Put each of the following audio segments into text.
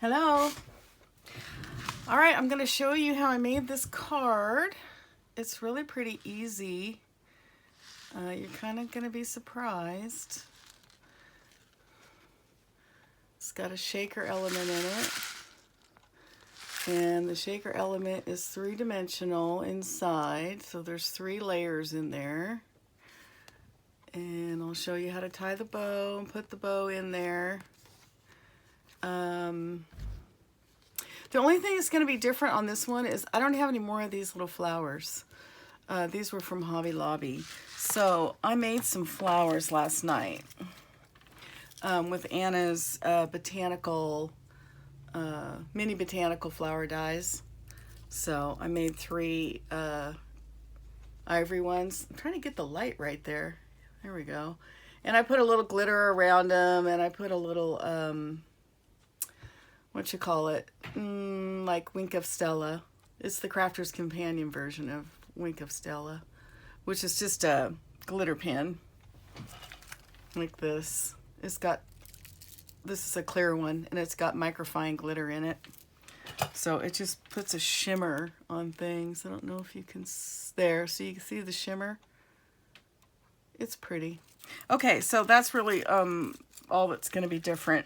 Hello. All right, I'm going to show you how I made this card. It's really pretty easy. You're kind of going to be surprised. It's got a shaker element in it. And the shaker element is three-dimensional inside, so there's 3 layers in there. And I'll show you how to tie the bow and put the bow in there. The only thing that's going to be different on this one is I don't have any more of these little flowers. These were from Hobby Lobby. So I made some flowers last night with Anna's botanical, mini botanical flower dies. So I made 3 ivory ones. I'm trying to get the light right there. There we go. And I put a little glitter around them, and I put a little, what you call it, like Wink of Stella. It's the Crafter's Companion version of Wink of Stella, which is just a glitter pen like this. It's got, this is a clear one, and it's got microfine glitter in it. So it just puts a shimmer on things. I don't know if you can, there, so you can see the shimmer. It's pretty. Okay, so that's really all that's going to be different.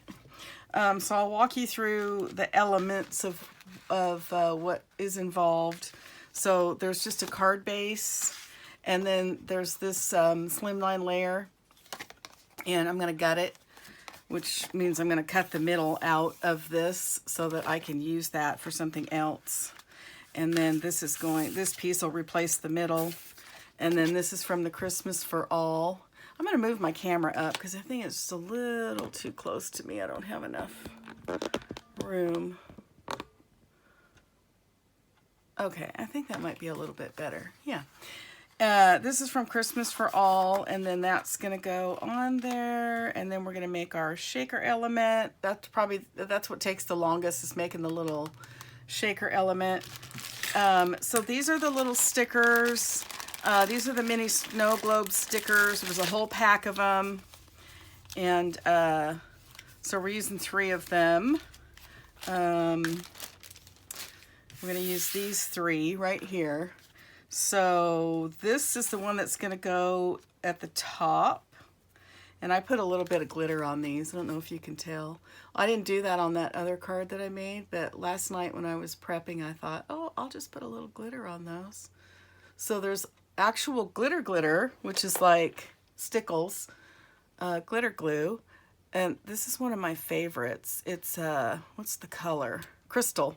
So I'll walk you through the elements of what is involved. So there's just a card base, and then there's this slimline layer, and I'm going to gut it, which means I'm going to cut the middle out of this so that I can use that for something else. And then this piece will replace the middle. And then this is from the Christmas for All. I'm going to move my camera up because I think it's just a little too close to me. I don't have enough room. Okay, I think that might be a little bit better. Yeah. This is from Christmas for All, and then that's going to go on there, and then we're going to make our shaker element. That's what takes the longest, is making the little shaker element. So these are the little stickers. These are the mini snow globe stickers. There's a whole pack of them. And so we're using 3 of them. We're going to use these 3 right here. So this is the one that's going to go at the top. And I put a little bit of glitter on these. I don't know if you can tell. I didn't do that on that other card that I made, but last night when I was prepping, I thought, oh, I'll just put a little glitter on those. So there's actual glitter, which is like Stickles, glitter glue. And this is one of my favorites. It's, what's the color? Crystal.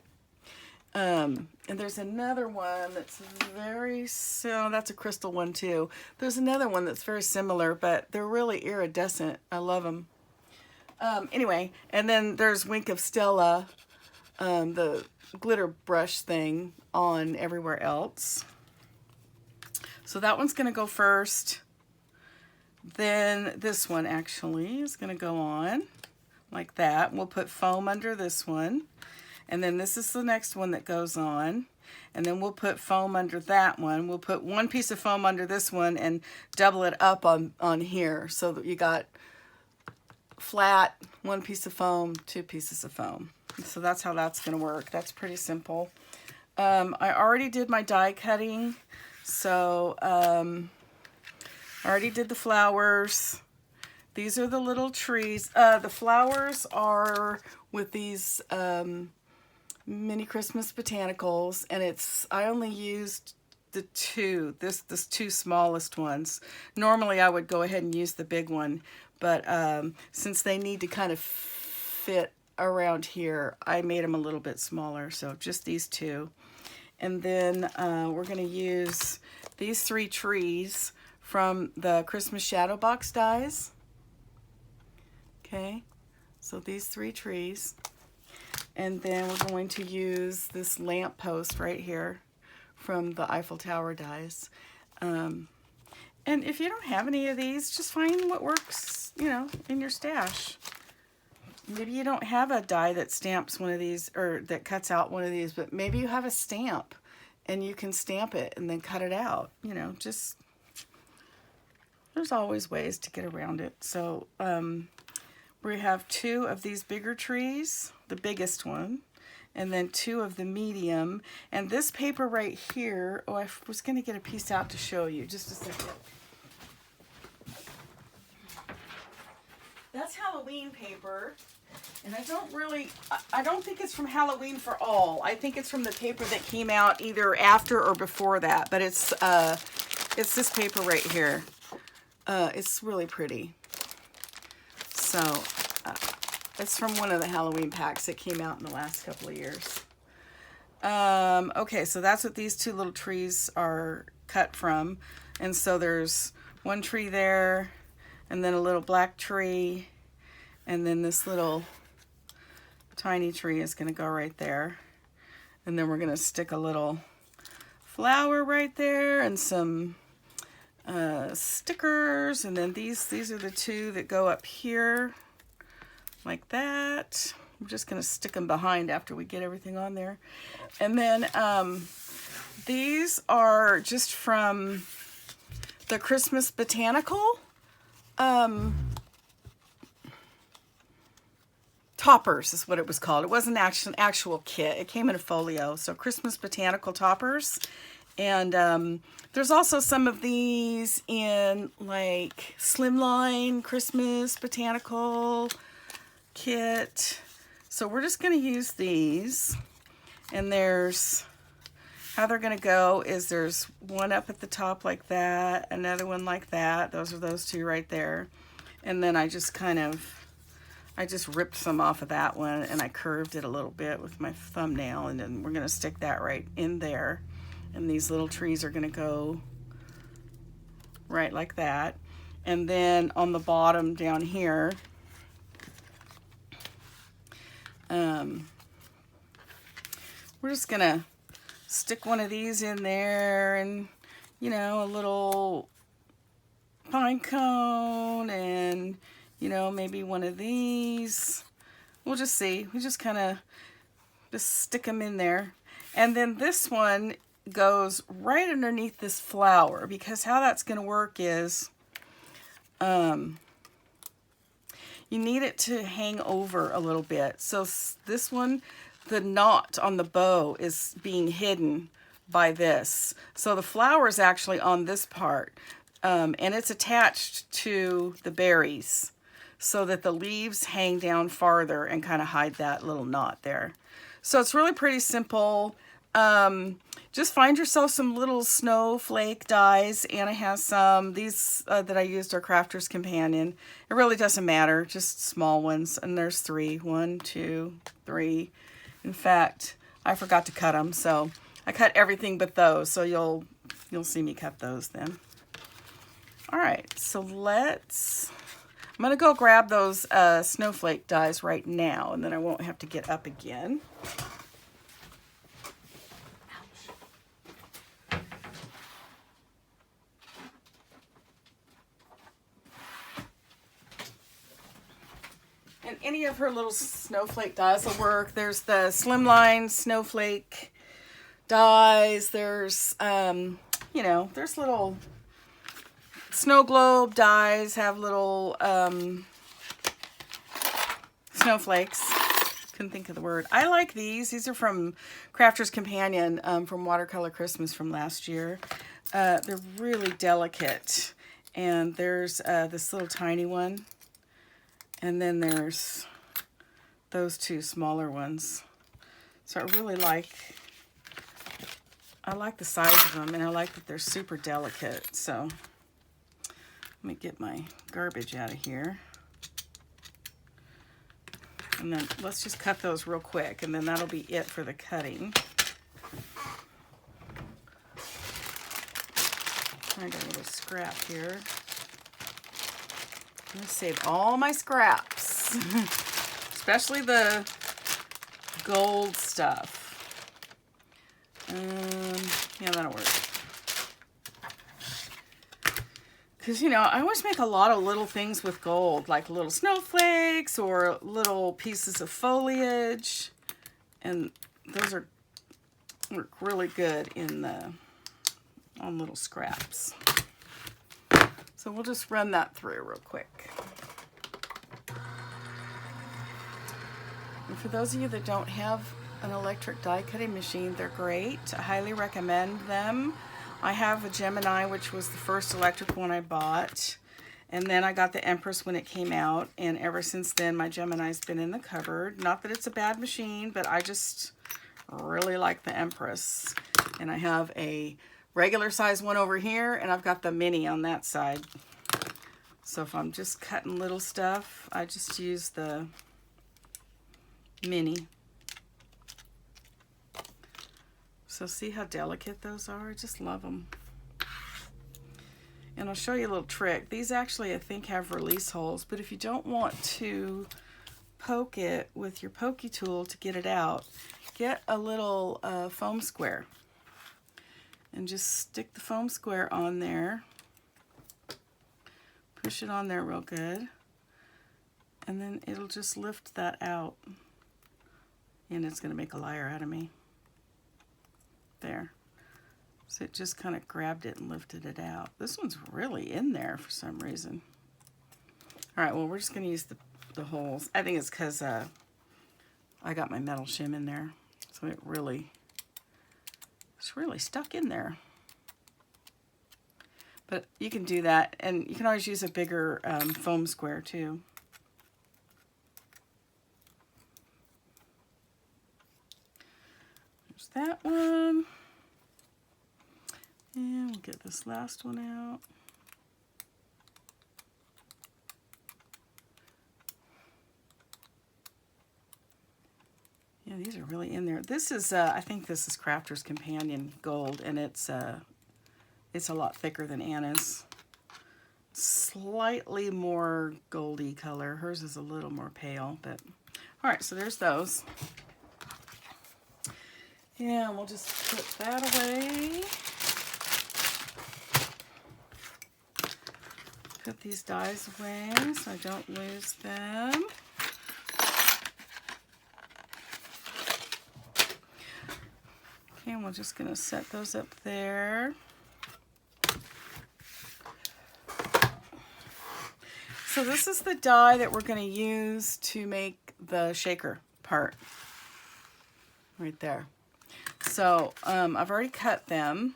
And there's another one that's that's a crystal one too. There's another one that's very similar, but they're really iridescent. I love them. Anyway, and then there's Wink of Stella, the glitter brush thing on everywhere else. So that one's going to go first. Then this one actually is going to go on like that. We'll put foam under this one. And then this is the next one that goes on. And then we'll put foam under that one. We'll put 1 piece of foam under this one and double it up on here so that you got flat, 1 piece of foam, 2 pieces of foam. So that's how that's going to work. That's pretty simple. I already did my die cutting. So I already did the flowers. These are the little trees. The flowers are with these mini Christmas botanicals, and I only used the 2, this 2 smallest ones. Normally I would go ahead and use the big one, but since they need to kind of fit around here, I made them a little bit smaller, so just these 2. And then we're going to use these 3 trees from the Christmas Shadow Box dies. Okay, so these 3 trees. And then we're going to use this lamp post right here from the Eiffel Tower dies. And if you don't have any of these, just find what works, in your stash. Maybe you don't have a die that stamps one of these or that cuts out one of these, but maybe you have a stamp and you can stamp it and then cut it out. There's always ways to get around it. So We have 2 of these bigger trees, the biggest one, and then 2 of the medium. And this paper right here, oh, I was going to get a piece out to show you. Just a second. That's Halloween paper. And I don't think it's from Halloween for All. I think it's from the paper that came out either after or before that. But it's this paper right here. It's really pretty. So it's from one of the Halloween packs that came out in the last couple of years. Okay, so that's what these 2 little trees are cut from. And so there's one tree there, and then a little black tree, and then this little tiny tree is going to go right there. And then we're going to stick a little flower right there and some stickers, and then these are the 2 that go up here like that. I'm just going to stick them behind after we get everything on there. And then these are just from the Christmas Botanical toppers is what it was called. It wasn't an actual kit. It came in a folio. So Christmas Botanical toppers. And there's also some of these in like slimline Christmas Botanical kit. So we're just going to use these. And there's, how they're going to go is there's one up at the top like that, another one like that. Those are those 2 right there. And then I just ripped some off of that one and I curved it a little bit with my thumbnail, and then we're going to stick that right in there. And these little trees are going to go right like that. And then on the bottom down here, we're just going to stick one of these in there, and, you know, a little pine cone, and, you know, maybe one of these. We'll just see. We just kind of just stick them in there. And then this one goes right underneath this flower, because how that's going to work is you need it to hang over a little bit. So this one, the knot on the bow is being hidden by this. So the flower is actually on this part, and it's attached to the berries so that the leaves hang down farther and kind of hide that little knot there. So it's really pretty simple. Just find yourself some little snowflake dies. Anna has some. These that I used are Crafter's Companion. It really doesn't matter, just small ones. And there's 3. 1, 2, 3. In fact, I forgot to cut them, so I cut everything but those. So you'll see me cut those then. All right, so I'm gonna go grab those snowflake dies right now, and then I won't have to get up again. And any of her little snowflake dies will work. There's the slimline snowflake dies. There's, you know, there's little snow globe dies, have little snowflakes. Couldn't think of the word. I like these. These are from Crafter's Companion from Watercolor Christmas from last year. They're really delicate. And there's this little tiny one. And then there's those 2 smaller ones. So I really like the size of them, and I like that they're super delicate. So let me get my garbage out of here. And then let's just cut those real quick, and then that'll be it for the cutting. Find a little scrap here. I'm gonna save all my scraps, especially the gold stuff. Yeah, that'll work. Because, you know, I always make a lot of little things with gold, like little snowflakes or little pieces of foliage. And those work really good on little scraps. So we'll just run that through real quick. And for those of you that don't have an electric die cutting machine, they're great. I highly recommend them. I have a Gemini, which was the first electric one I bought. And then I got the Empress when it came out. And ever since then, my Gemini's been in the cupboard. Not that it's a bad machine, but I just really like the Empress. And I have a regular size one over here, and I've got the mini on that side. So if I'm just cutting little stuff, I just use the mini. So see how delicate those are? I just love them. And I'll show you a little trick. These actually, I think, have release holes, but if you don't want to poke it with your pokey tool to get it out, get a little foam square and just stick the foam square on there. Push it on there real good, and then it'll just lift that out, and it's going to make a liar out of me. There. So it just kind of grabbed it and lifted it out. This one's really in there for some reason. All right, well, we're just going to use the holes. I think it's because I got my metal shim in there, so it's really stuck in there. But you can do that, and you can always use a bigger foam square too. There's that one. And we'll get this last one out. Yeah, these are really in there. This is, I think this is Crafter's Companion Gold, and it's a lot thicker than Anna's. Slightly more goldy color. Hers is a little more pale, but all right, so there's those. Yeah, we'll just put that away. Put these dies away so I don't lose them. Okay, and we're just going to set those up there. So this is the die that we're going to use to make the shaker part. Right there. So I've already cut them,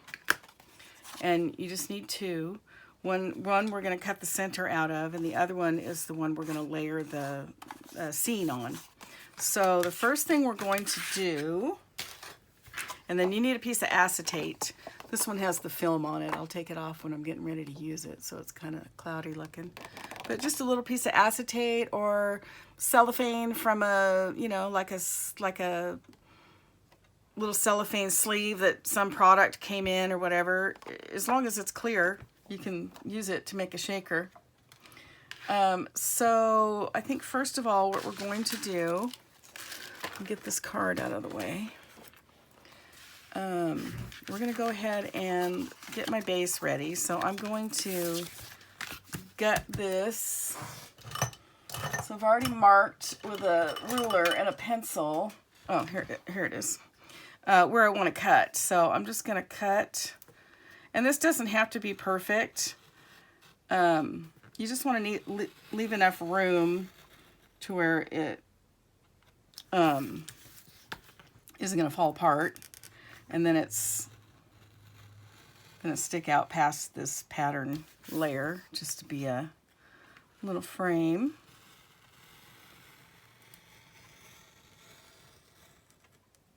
and you just need two. One we're going to cut the center out of, and the other one is the one we're going to layer the scene on. So the first thing we're going to do, and then you need a piece of acetate. This one has the film on it. I'll take it off when I'm getting ready to use it, so it's kind of cloudy looking. But just a little piece of acetate or cellophane from a, you know, like a little cellophane sleeve that some product came in or whatever. As long as it's clear, you can use it to make a shaker. So I think first of all, what we're going to do, I'll get this card out of the way. We're going to go ahead and get my base ready. So I'm going to gut this. So I've already marked with a ruler and a pencil. Oh, here it is. Where I want to cut. So I'm just going to cut. And this doesn't have to be perfect. You just want to leave enough room to where it isn't going to fall apart. And then it's going to stick out past this pattern layer just to be a little frame.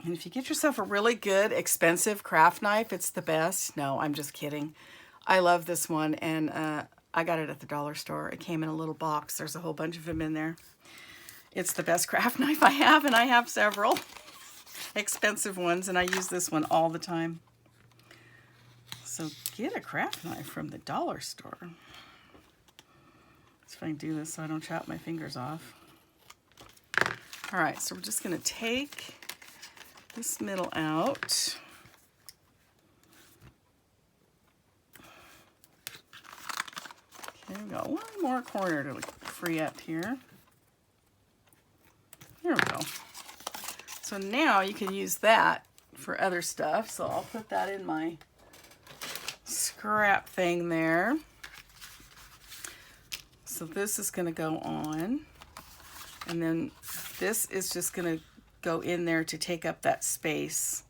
And if you get yourself a really good, expensive craft knife, it's the best. No, I'm just kidding. I love this one, and I got it at the dollar store. It came in a little box. There's a whole bunch of them in there. It's the best craft knife I have, and I have several expensive ones, and I use this one all the time. So get a craft knife from the dollar store. Let's see if I can do this so I don't chop my fingers off. All right, so we're just going to take this middle out. Okay, we got one more corner to free up here. There we go. So now you can use that for other stuff. So I'll put that in my scrap thing there. So this is going to go on. And then This is just going to go in there to take up that space.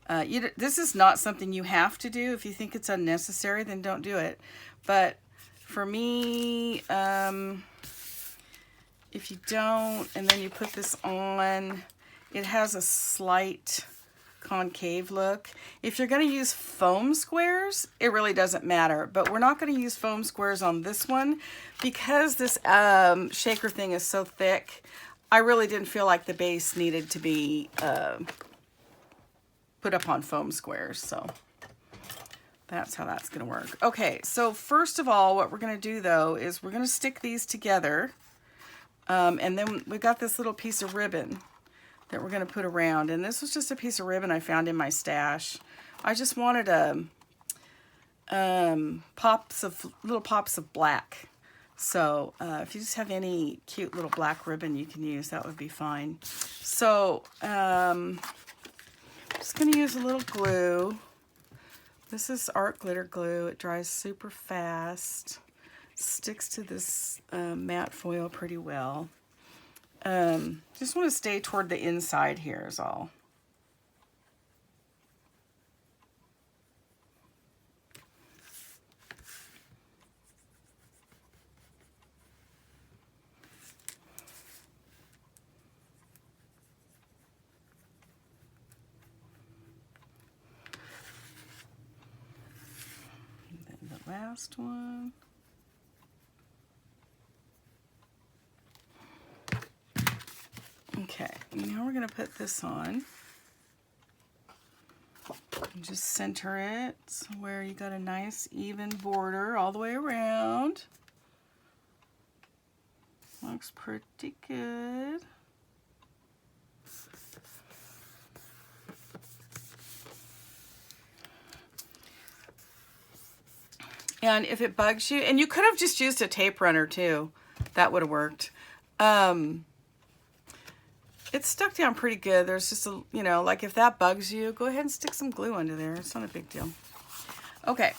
This is not something you have to do. If you think it's unnecessary, then don't do it. But for me, if you don't, and then you put this on, it has a slight concave look. If you're going to use foam squares, it really doesn't matter. But we're not going to use foam squares on this one because this shaker thing is so thick. I really didn't feel like the base needed to be put up on foam squares. So that's how that's going to work. Okay, so first of all, what we're going to do though is we're going to stick these together. And then we got this little piece of ribbon that we're going to put around. And this was just a piece of ribbon I found in my stash. I just wanted little pops of black. So if you just have any cute little black ribbon you can use, that would be fine. So I'm just going to use a little glue. This is art glitter glue. It dries super fast. Sticks to this matte foil pretty well. Just want to stay toward the inside here is all. And then the last one. Okay, now we're going to put this on. And just center it where you got a nice even border all the way around. Looks pretty good. And if it bugs you, and you could have just used a tape runner too. That would have worked. It's stuck down pretty good. There's just a, you know, like if that bugs you, go ahead and stick some glue under there. It's not a big deal. Okay,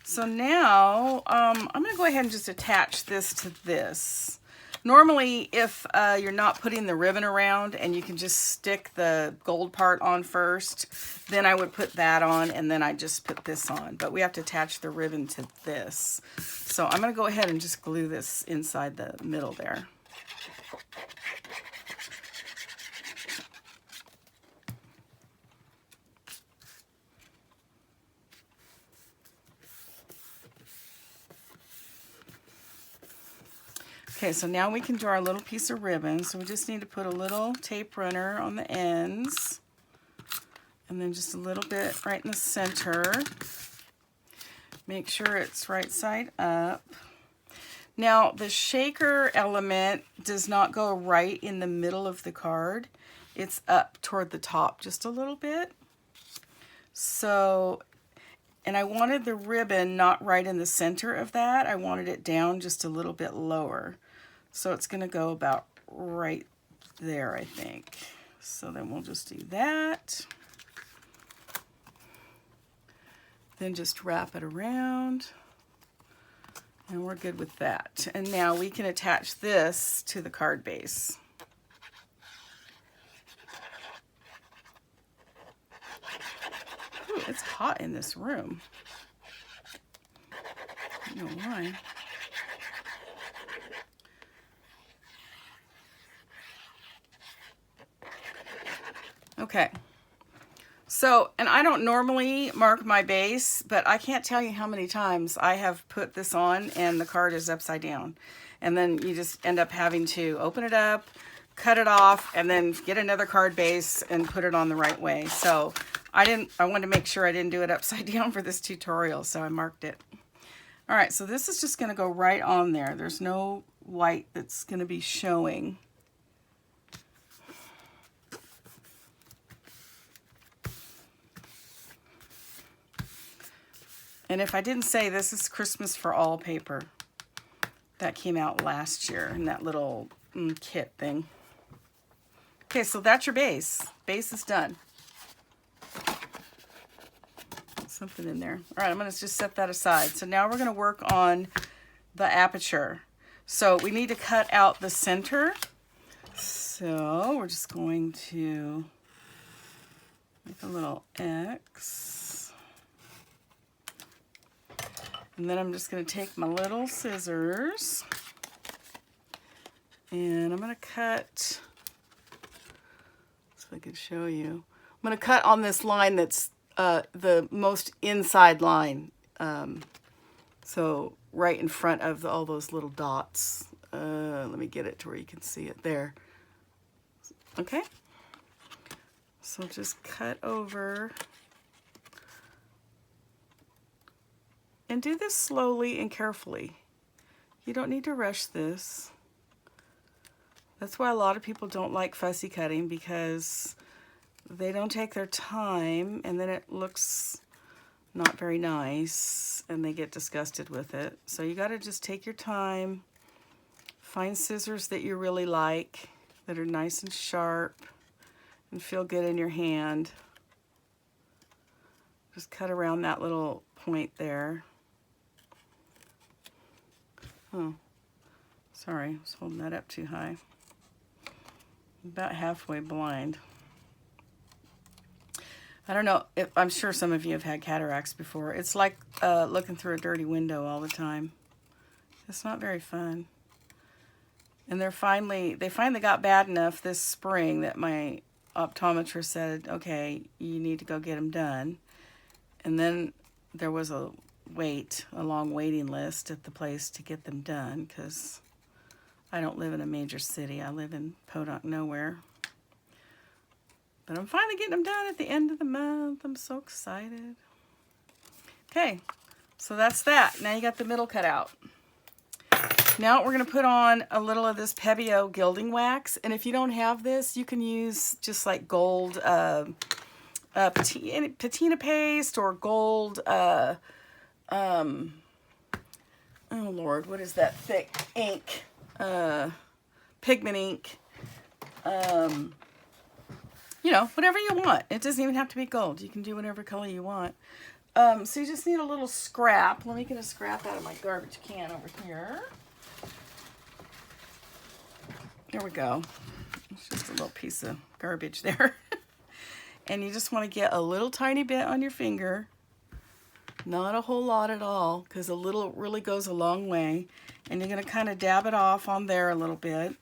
so now I'm going to go ahead and just attach this to this. Normally, if you're not putting the ribbon around and you can just stick the gold part on first, then I would put that on and then I just put this on. But we have to attach the ribbon to this. So I'm going to go ahead and just glue this inside the middle there. Okay, so now we can draw our little piece of ribbon. So we just need to put a little tape runner on the ends. And then just a little bit right in the center. Make sure it's right side up. Now, the shaker element does not go right in the middle of the card. It's up toward the top just a little bit. So, and I wanted the ribbon not right in the center of that. I wanted it down just a little bit lower. So it's going to go about right there, I think. So then we'll just do that. Then just wrap it around. And we're good with that. And now we can attach this to the card base. Ooh, it's hot in this room. I don't know why. Okay, so, and I don't normally mark my base, but I can't tell you how many times I have put this on and the card is upside down. And then you just end up having to open it up, cut it off, and then get another card base and put it on the right way. So I wanted to make sure I didn't do it upside down for this tutorial, so I marked it. All right, so this is just gonna go right on there. There's no white that's gonna be showing. And if I didn't say, this is Christmas for All paper. That came out last year in that little kit thing. Okay, so that's your base. Base is done. Something in there. All right, I'm going to just set that aside. So now we're going to work on the aperture. So we need to cut out the center. So we're just going to make a little X. And then I'm just going to take my little scissors and I'm going to cut, so I can show you. I'm going to cut on this line that's the most inside line. So right in front of all those little dots. Let me get it to where you can see it there. Okay. So just cut over. And do this slowly and carefully. You don't need to rush this. That's why a lot of people don't like fussy cutting, because they don't take their time and then it looks not very nice and they get disgusted with it. So you got to just take your time, find scissors that you really like, that are nice and sharp and feel good in your hand. Just cut around that little point there. Oh, sorry, I was holding that up too high. About halfway blind. I don't know, I'm sure some of you have had cataracts before. It's like looking through a dirty window all the time. It's not very fun. And they finally got bad enough this spring that my optometrist said, okay, you need to go get them done. And then there was a long waiting list at the place to get them done, because I don't live in a major city. I live in Podunk nowhere. But I'm finally getting them done at the end of the month. I'm so excited. Okay, so that's that. Now you got the middle cut out. Now we're going to put on a little of this Pebeo gilding wax. And if you don't have this, you can use just like gold patina paste or gold, oh Lord, what is that thick ink? Pigment ink. You know, whatever you want. It doesn't even have to be gold. You can do whatever color you want. So you just need a little scrap. Let me get a scrap out of my garbage can over here. There we go. It's just a little piece of garbage there. And you just want to get a little tiny bit on your finger. Not a whole lot at all, because a little really goes a long way. And you're going to kind of dab it off on there a little bit.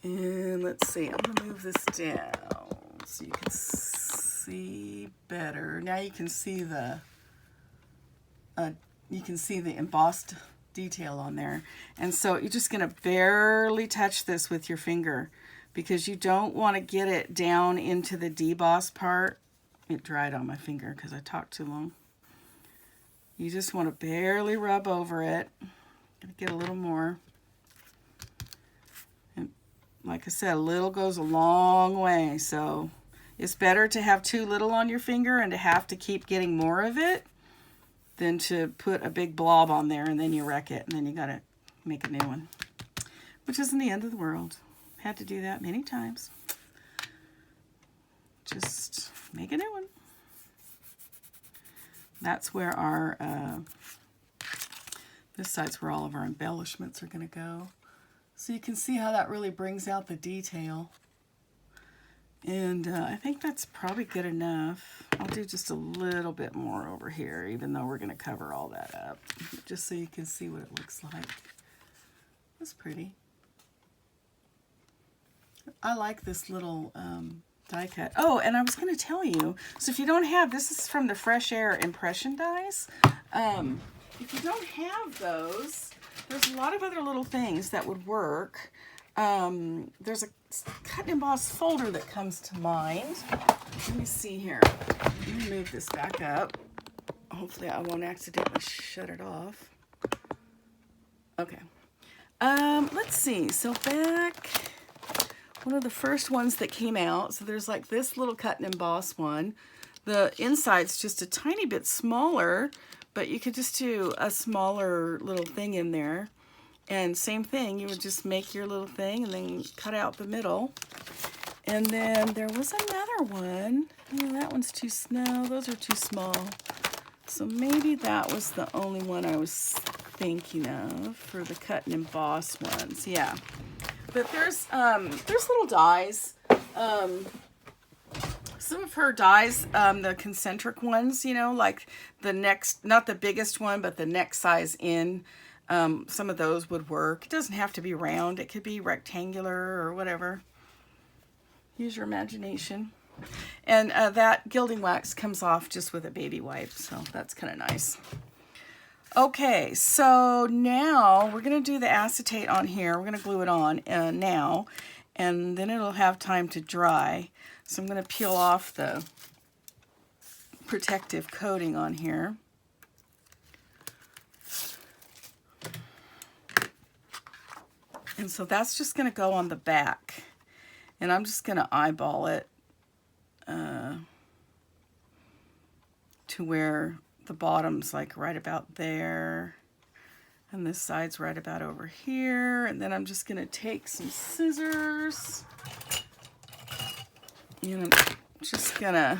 And let's see, I'm going to move this down so you can see better. Now you can see the embossed detail on there. And so you're just going to barely touch this with your finger, because you don't want to get it down into the deboss part. It dried on my finger because I talked too long. You just want to barely rub over it. Gonna get a little more. And like I said, a little goes a long way. So it's better to have too little on your finger and to have to keep getting more of it than to put a big blob on there and then you wreck it and then you gotta make a new one, which isn't the end of the world. Had to do that many times. Just make a new one. That's where our, this side's where all of our embellishments are going to go. So you can see how that really brings out the detail. And I think that's probably good enough. I'll do just a little bit more over here, even though we're going to cover all that up, just so you can see what it looks like. That's pretty. I like this little die cut. Oh, and I was going to tell you, so if you don't have, this is from the Fresh Air impression dies. If you don't have those, there's a lot of other little things that would work. There's a cut and emboss folder that comes to mind. Let me see here. Let me move this back up. Hopefully I won't accidentally shut it off. Okay. Let's see. So back, one of the first ones that came out, so there's like this little cut and emboss one. The inside's just a tiny bit smaller, but you could just do a smaller little thing in there. And same thing, you would just make your little thing and then cut out the middle. And then there was another one. Oh, that one's too small. Those are too small. So maybe that was the only one I was thinking of for the cut and emboss ones. Yeah. But there's little dies. Some of her dies, the concentric ones, you know, like the next, not the biggest one, but the next size in. Some of those would work. It doesn't have to be round. It could be rectangular or whatever. Use your imagination. And that gilding wax comes off just with a baby wipe, so that's kind of nice. Okay, so now we're going to do the acetate on here. We're going to glue it on now, and then it'll have time to dry. So I'm going to peel off the protective coating on here. And so that's just going to go on the back. And I'm just going to eyeball it to where the bottom's like right about there. And this side's right about over here. And then I'm just going to take some scissors. And I'm just going to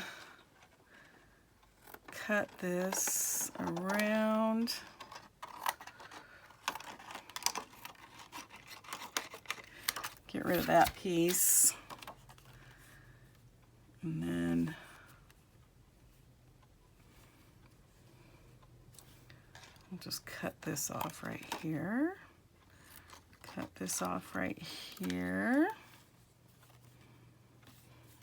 cut this around. Get rid of that piece. And then I'll just cut this off right here. Cut this off right here.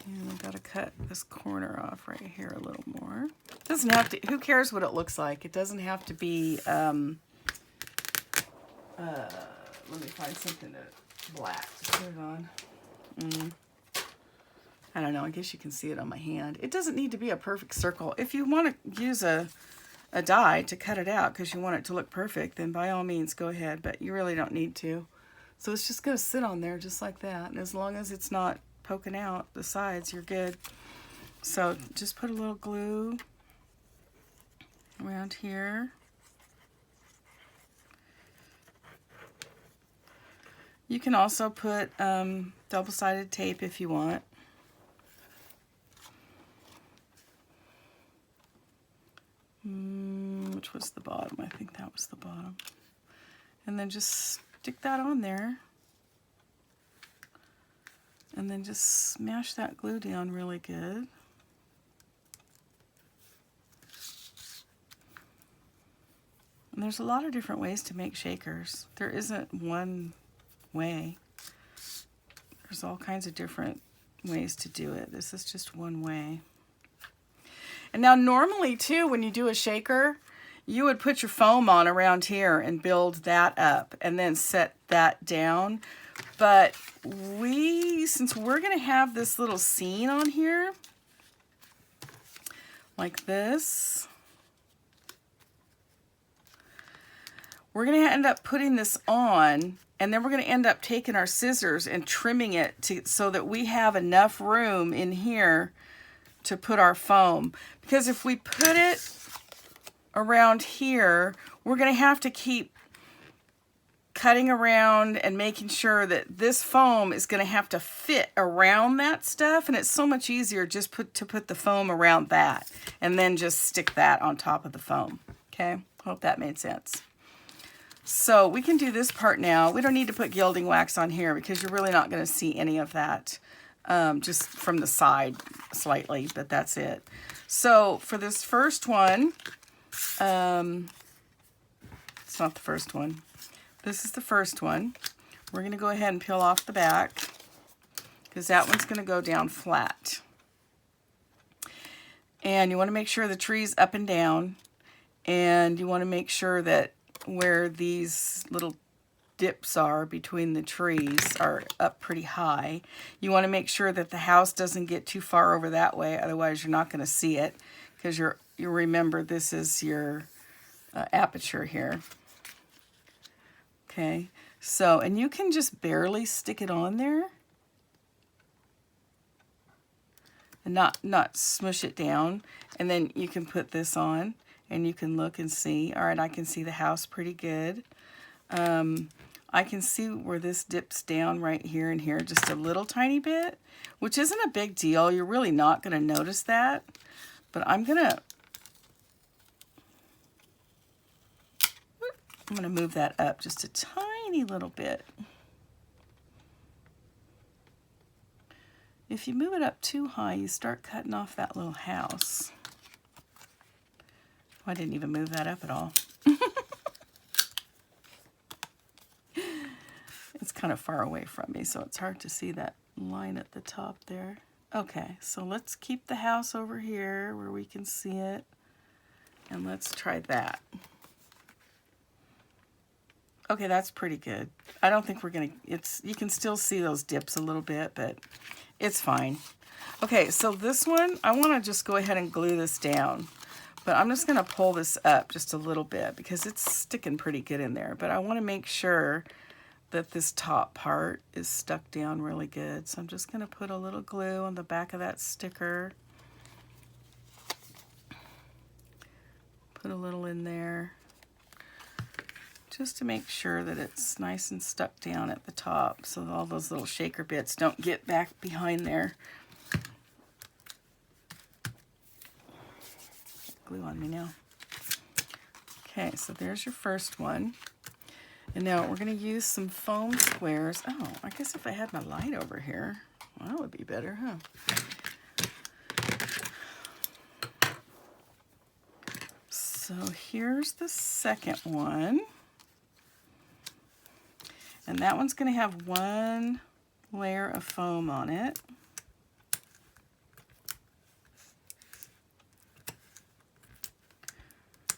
And I've got to cut this corner off right here a little more. It doesn't have to, who cares what it looks like? It doesn't have to be, let me find something black to put it on. I don't know, I guess you can see it on my hand. It doesn't need to be a perfect circle. If you want to use a die to cut it out because you want it to look perfect, then by all means go ahead, but you really don't need to. So it's just going to sit on there just like that, and as long as it's not poking out the sides, you're good. So just put a little glue around here. You can also put double-sided tape if you want. Which was the bottom? I think that was the bottom. And then just stick that on there. And then just smash that glue down really good. And there's a lot of different ways to make shakers. There isn't one way. There's all kinds of different ways to do it. This is just one way. And now normally too, when you do a shaker, you would put your foam on around here and build that up and then set that down. But since we're going to have this little scene on here, like this, we're going to end up putting this on, and then we're going to end up taking our scissors and trimming it so that we have enough room in here to put our foam. Because if we put it around here, we're going to have to keep cutting around and making sure that this foam is going to have to fit around that stuff, and it's so much easier just to put the foam around that and then just stick that on top of the foam. Okay, hope that made sense. So we can do this part now. We don't need to put gilding wax on here because you're really not going to see any of that, just from the side slightly, but that's it. So for this first one, it's not the first one. This is the first one. We're going to go ahead and peel off the back because that one's going to go down flat. And you want to make sure the tree's up and down, and you want to make sure that where these little dips are between the trees are up pretty high. You want to make sure that the house doesn't get too far over that way, otherwise you're not going to see it, because you remember this is your aperture here. Okay, so, and you can just barely stick it on there and not smush it down, and then you can put this on and you can look and see. All right, I can see the house pretty good. I can see where this dips down right here and here just a little tiny bit, which isn't a big deal. You're really not going to notice that, but I'm going to move that up just a tiny little bit. if you move it up too high, you start cutting off that little house. I didn't even move that up at all. It's kind of far away from me, so it's hard to see that line at the top there. Okay, so let's keep the house over here where we can see it, and let's try that. Okay, that's pretty good. I don't think we're gonna, you can still see those dips a little bit, but it's fine. Okay, so this one, I wanna just go ahead and glue this down, but I'm just gonna pull this up just a little bit because it's sticking pretty good in there, but I wanna make sure that this top part is stuck down really good. So I'm just gonna put a little glue on the back of that sticker. Put a little in there, just to make sure that it's nice and stuck down at the top so that all those little shaker bits don't get back behind there. Glue on me now. Okay, so there's your first one. And now we're going to use some foam squares. Oh, I guess if I had my light over here, well, that would be better, huh? So here's the second one. And that one's going to have one layer of foam on it.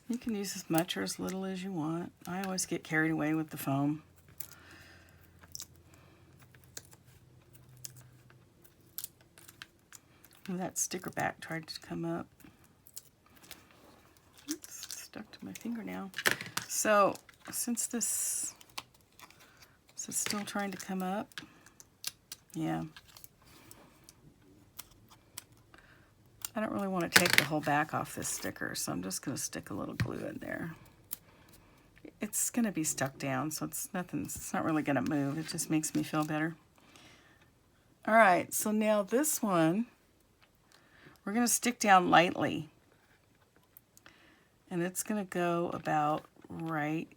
You can use as much or as little as you want. I always get carried away with the foam. Ooh, that sticker back tried to come up. Oops, stuck to my finger now. So since this is still trying to come up, yeah. I don't really want to take the whole back off this sticker, so I'm just going to stick a little glue in there. It's going to be stuck down, so it's not really going to move. It just makes me feel better. All right, so now this one, we're going to stick down lightly. And it's going to go about right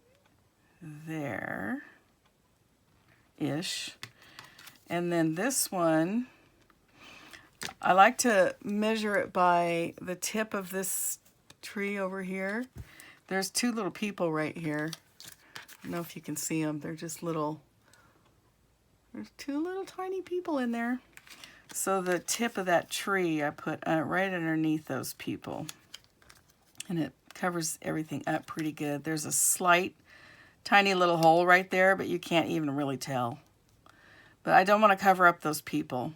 there-ish. And then this one, I like to measure it by the tip of this tree over here. There's two little people right here. I don't know if you can see them. They're just little, there's two little tiny people in there. So the tip of that tree I put right underneath those people. And it covers everything up pretty good. There's a slight, tiny little hole right there, but you can't even really tell. But I don't want to cover up those people.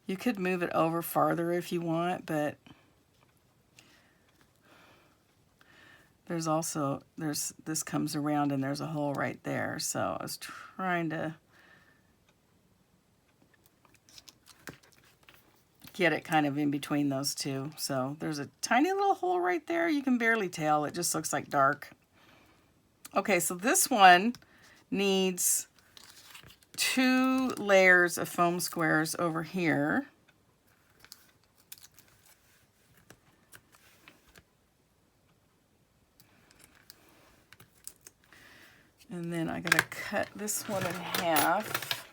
You could move it over farther if you want, but there's also, this comes around and there's a hole right there. So I was trying to get it kind of in between those two. So there's a tiny little hole right there. You can barely tell. It just looks like dark. Okay, so this one needs 2 layers of foam squares over here. And then I gotta cut this one in half.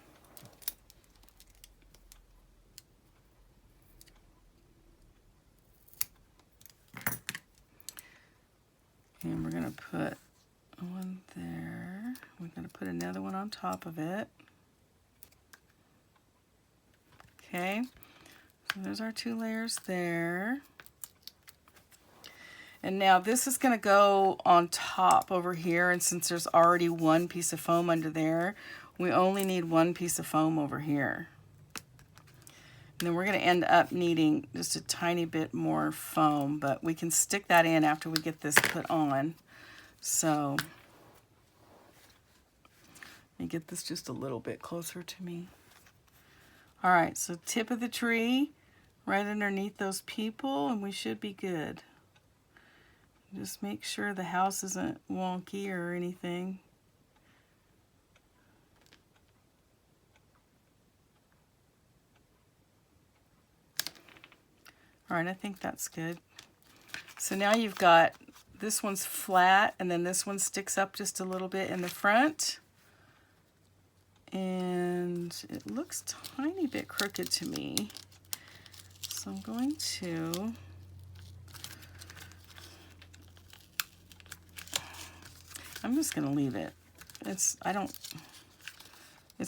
And we're gonna put one there. We're gonna put another one on top of it. Okay, so there's our 2 layers there. And now this is going to go on top over here, and since there's already one piece of foam under there, we only need 1 piece of foam over here. And then we're going to end up needing just a tiny bit more foam, but we can stick that in after we get this put on. So let me get this just a little bit closer to me. All right, so tip of the tree right underneath those people, and we should be good. Just make sure the house isn't wonky or anything. All right, I think that's good. So now you've got, this one's flat, and then this one sticks up just a little bit in the front. And and it looks tiny bit crooked to me. So I'm going to I'm just going to leave it. It's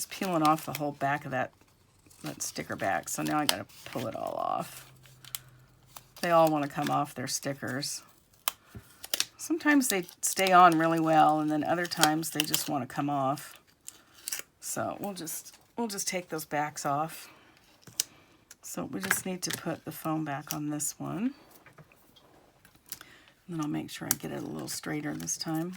peeling off the whole back of that sticker back. So now I got to pull it all off. They all want to come off their stickers. Sometimes they stay on really well, and then other times they just want to come off. So we'll just take those backs off. So we just need to put the foam back on this one. And then I'll make sure I get it a little straighter this time.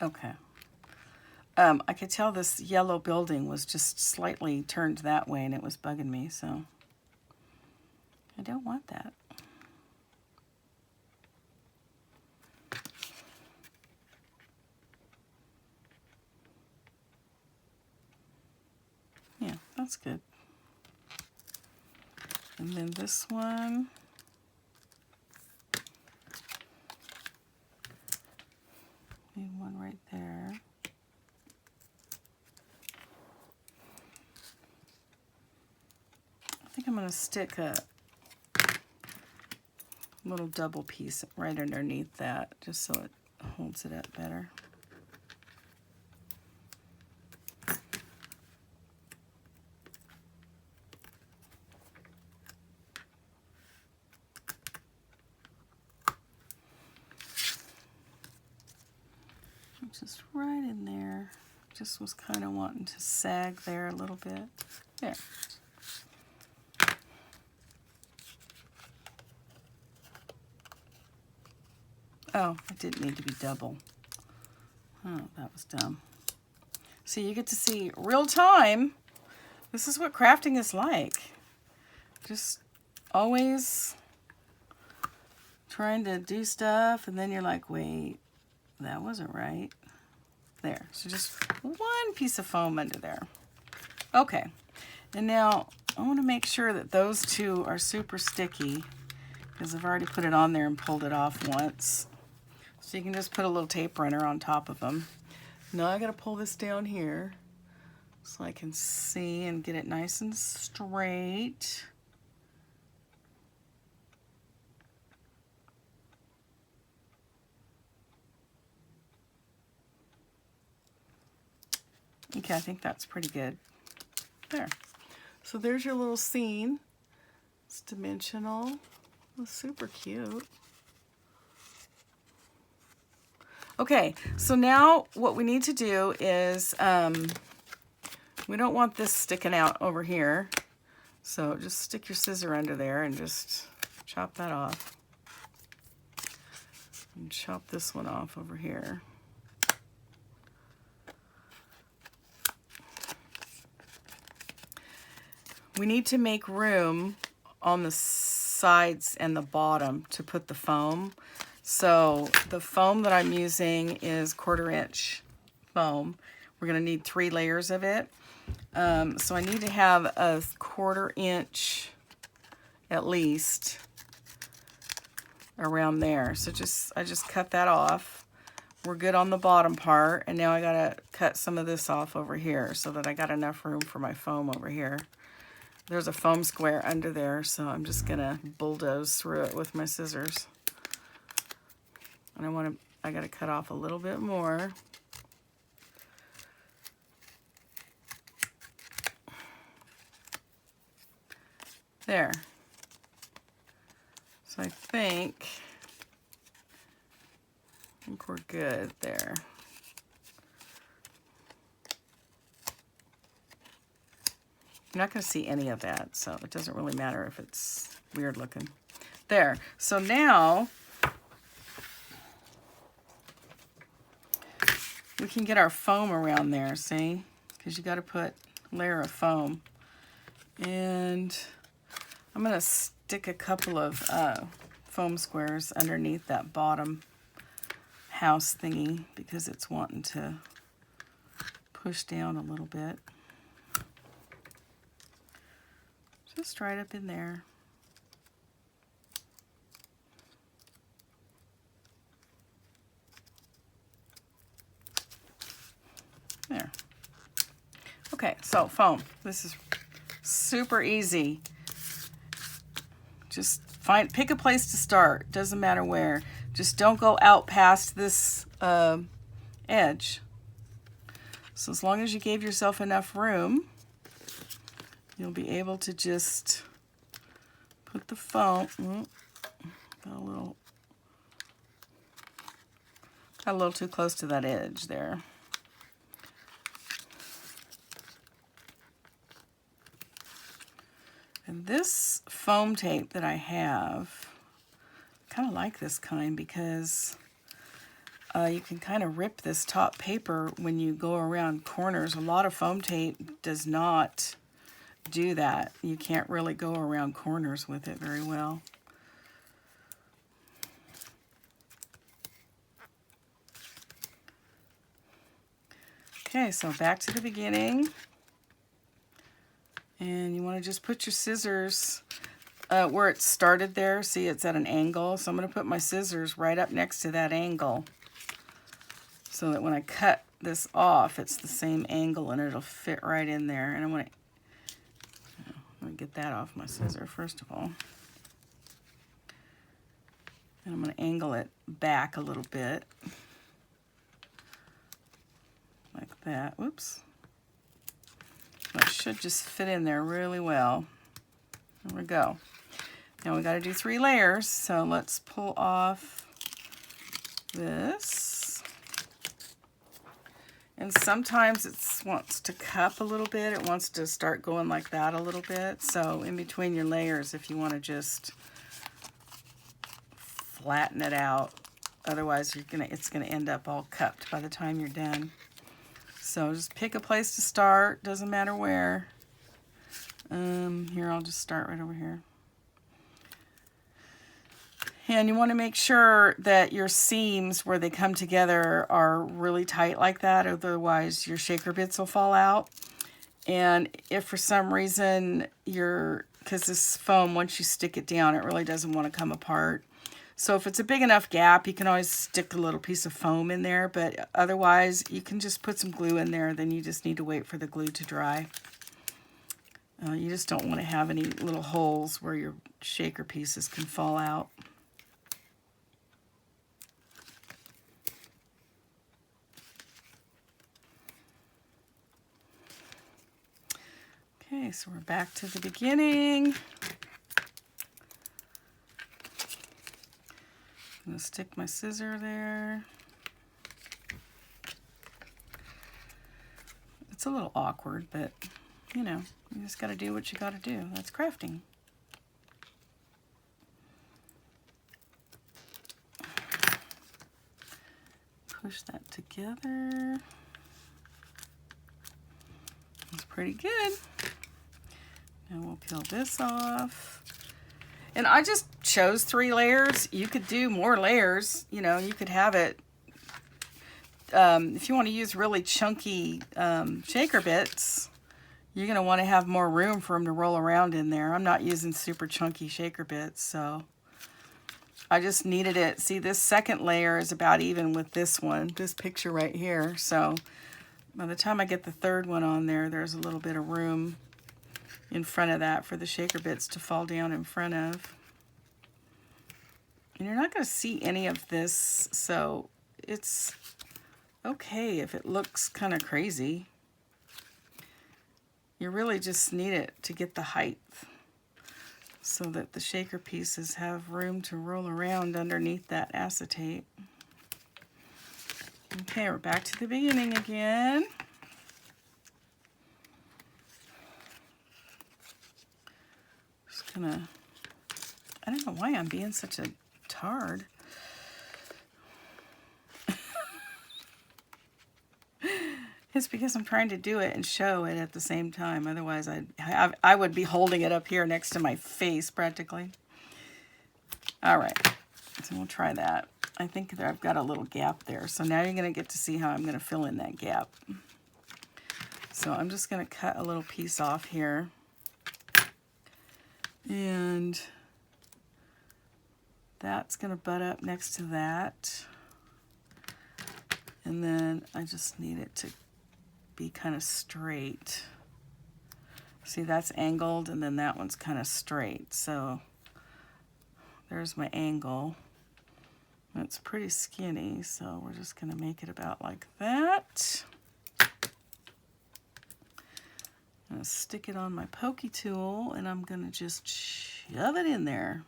Okay. I could tell this yellow building was just slightly turned that way and it was bugging me, so I don't want that. Yeah, that's good. And then this one. Need one right there. I think I'm going to stick a little double piece right underneath that, just so it holds it up better. Just right in there. Just was kind of wanting to sag there a little bit. There. Oh, it didn't need to be double. Oh, that was dumb. So you get to see real time. This is what crafting is like. Just always trying to do stuff, and then you're like, wait, that wasn't right. There. So just one piece of foam under there. Okay. And now I want to make sure that those two are super sticky, because I've already put it on there and pulled it off once. So you can just put a little tape runner on top of them. Now I got to pull this down here so I can see and get it nice and straight. Okay, I think that's pretty good. There. So there's your little scene. It's dimensional. It's super cute. Okay, so now what we need to do is, we don't want this sticking out over here. So just stick your scissor under there and just chop that off. And chop this one off over here. We need to make room on the sides and the bottom to put the foam. So the foam that I'm using is 1/4 inch foam. We're going to need 3 layers of it. So I need to have a 1/4 inch at least around there. So I just cut that off. We're good on the bottom part. And now I got to cut some of this off over here so that I got enough room for my foam over here. There's a foam square under there, so I'm just gonna bulldoze through it with my scissors. And I gotta cut off a little bit more. There. So I think we're good there. You're not going to see any of that, so it doesn't really matter if it's weird looking. There. So now we can get our foam around there, see? Because you got to put a layer of foam. And I'm going to stick a couple of foam squares underneath that bottom house thingy because it's wanting to push down a little bit. Just right up in there. There. Okay, so foam. This is super easy. Just pick a place to start. Doesn't matter where. Just don't go out past this edge. So as long as you gave yourself enough room, you'll be able to just put the foam. Got a little too close to that edge there. And this foam tape that I have, I kind of like this kind because you can kind of rip this top paper when you go around corners. A lot of foam tape does not do that. You can't really go around corners with it very well. Okay, so back to the beginning. And you want to just put your scissors where it started there. See, it's at an angle. So I'm going to put my scissors right up next to that angle so that when I cut this off, it's the same angle and it'll fit right in there. And I'm going to get that off my scissor first of all. And I'm going to angle it back a little bit. Like that. Whoops. That should just fit in there really well. There we go. Now we got to do 3 layers, so let's pull off this. And sometimes it wants to cup a little bit. It wants to start going like that a little bit. So in between your layers, if you want to just flatten it out, otherwise it's gonna end up all cupped by the time you're done. So just pick a place to start, doesn't matter where. Here, I'll just start right over here. And you want to make sure that your seams where they come together are really tight like that, otherwise your shaker bits will fall out. And if for some reason because this foam, once you stick it down, it really doesn't want to come apart. So if it's a big enough gap, you can always stick a little piece of foam in there, but otherwise you can just put some glue in there, then you just need to wait for the glue to dry. You just don't want to have any little holes where your shaker pieces can fall out. Okay, so we're back to the beginning. I'm going to stick my scissor there. It's a little awkward, but you know, you just got to do what you got to do. That's crafting. Push that together. That's pretty good. Now we'll peel this off. And I just chose 3 layers. You could do more layers. You know, you could have it, if you want to use really chunky shaker bits, you're going to want to have more room for them to roll around in there. I'm not using super chunky shaker bits, so I just needed it. See, this second layer is about even with this one, this picture right here. So by the time I get the third one on there, there's a little bit of room in front of that for the shaker bits to fall down in front of. And you're not going to see any of this, so it's okay if it looks kind of crazy. You really just need it to get the height so that the shaker pieces have room to roll around underneath that acetate. Okay, we're back to the beginning again. Just gonna, I don't know why I'm being such a tard. It's because I'm trying to do it and show it at the same time. Otherwise, I would be holding it up here next to my face practically. All right, so we'll try that. I think that I've got a little gap there. So now you're going to get to see how I'm going to fill in that gap. So I'm just going to cut a little piece off here. And that's going to butt up next to that. And then I just need it to be kind of straight. See, that's angled, and then that one's kind of straight. So there's my angle. It's pretty skinny, so we're just going to make it about like that. I'm going to stick it on my pokey tool, and I'm going to just shove it in there.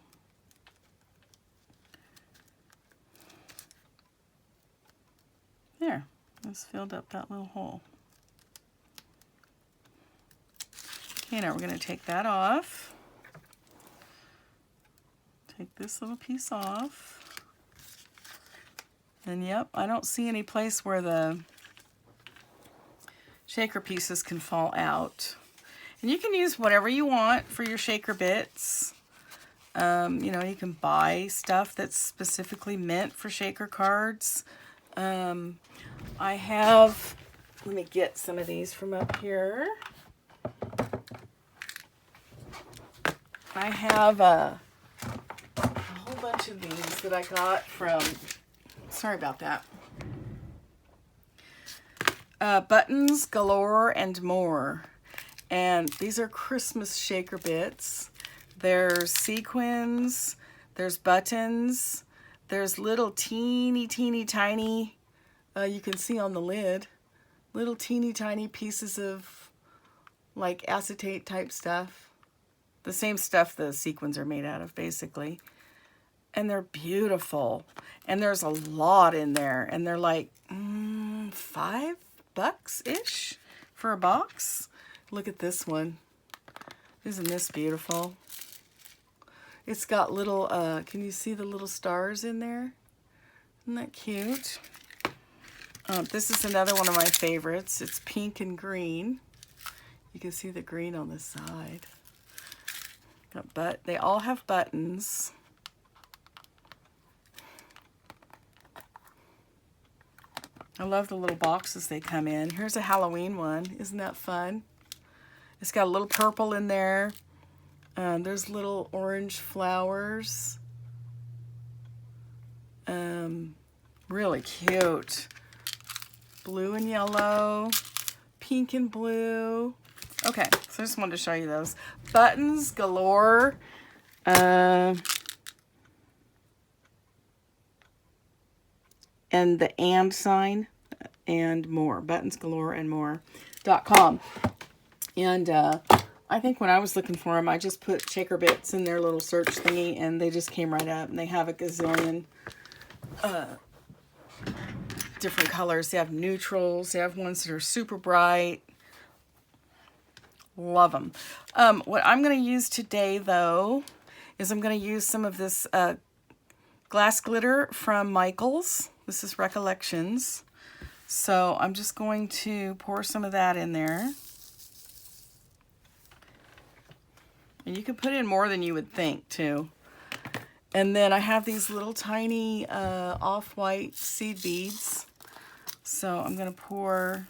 There, it's filled up that little hole. Okay, now we're going to take that off. Take this little piece off. And yep, I don't see any place where the shaker pieces can fall out. And you can use whatever you want for your shaker bits. You know, you can buy stuff that's specifically meant for shaker cards. I have, let me get some of these from up here. I have a whole bunch of these that I got from, sorry about that. Buttons Galore and More. And these are Christmas shaker bits. There's sequins, there's buttons, there's little teeny tiny, you can see on the lid, little teeny tiny pieces of like acetate type stuff. The same stuff the sequins are made out of, basically. And they're beautiful. And there's a lot in there. And they're like $5-ish for a box. Look at this one. Isn't this beautiful? It's got little, can you see the little stars in there? Isn't that cute? This is another one of my favorites. It's pink and green. You can see the green on the side. But they all have buttons. I love the little boxes they come in. Here's a Halloween one. Isn't that fun? It's got a little purple in there. There's little orange flowers. Really cute. Blue and yellow. Pink and blue. Okay, so I just wanted to show you those. Buttons Galore. And the and sign and more. Buttons Galore and more.com. And I think when I was looking for them, I just put shaker bits in their little search thingy, and they just came right up. And they have a gazillion different colors. They have neutrals. They have ones that are super bright. Love them. What I'm going to use today, though, is I'm going to use some of this glass glitter from Michaels. This is Recollections. So I'm just going to pour some of that in there. And you can put in more than you would think, too. And then I have these little tiny off-white seed beads. So I'm going to pour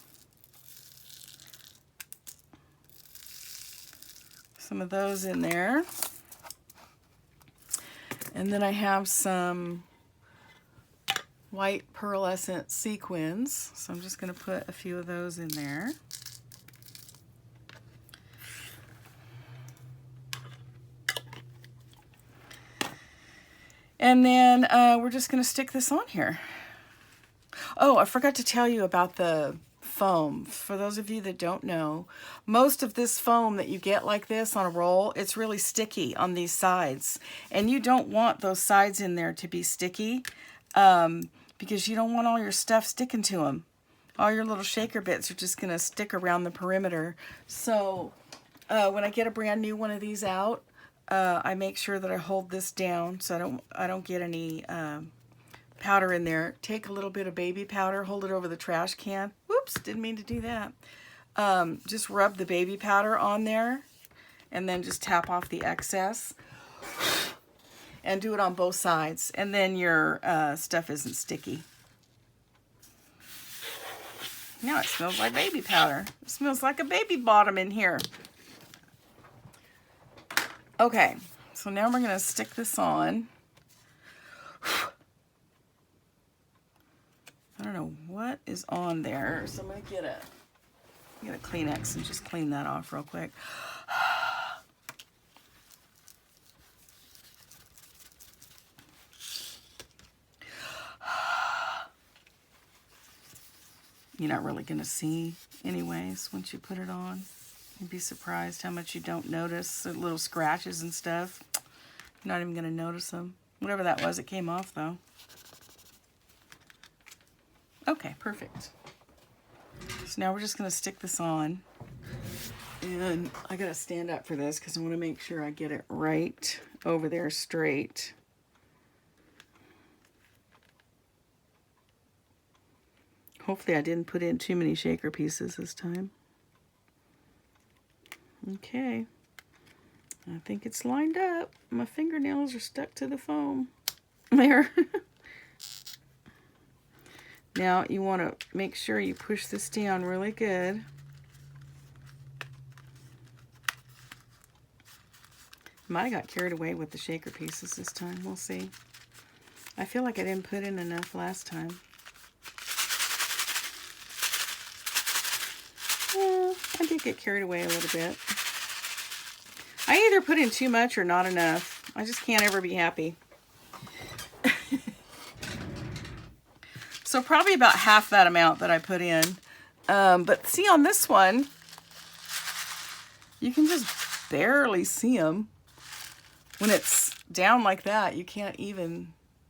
some of those in there. And then I have some white pearlescent sequins. So I'm just going to put a few of those in there. And then we're just going to stick this on here. Oh, I forgot to tell you about the foam. For those of you that don't know, most of this foam that you get like this on a roll, it's really sticky on these sides. And you don't want those sides in there to be sticky because you don't want all your stuff sticking to them. All your little shaker bits are just going to stick around the perimeter. So when I get a brand new one of these out, I make sure that I hold this down so I don't get any powder in there. Take a little bit of baby powder, hold it over the trash can. Whoops, didn't mean to do that. Just rub the baby powder on there and then just tap off the excess and do it on both sides. And then your stuff isn't sticky. Now it smells like baby powder. It smells like a baby bottom in here. Okay, so now we're going to stick this on. I don't know what is on there, so I'm going to get a Kleenex and just clean that off real quick. You're not really going to see anyways once you put it on. You'd be surprised how much you don't notice the little scratches and stuff. You're not even going to notice them. Whatever that was, it came off though. Okay, perfect. So now we're just going to stick this on. And I got to stand up for this because I want to make sure I get it right over there straight. Hopefully I didn't put in too many shaker pieces this time. Okay. I think it's lined up. My fingernails are stuck to the foam. There. Now you want to make sure you push this down really good. Might have got carried away with the shaker pieces this time. We'll see. I feel like I didn't put in enough last time. Well, I did get carried away a little bit. I either put in too much or not enough. I just can't ever be happy. So probably about half that amount that I put in. But see on this one, you can just barely see them. When it's down like that, you can't even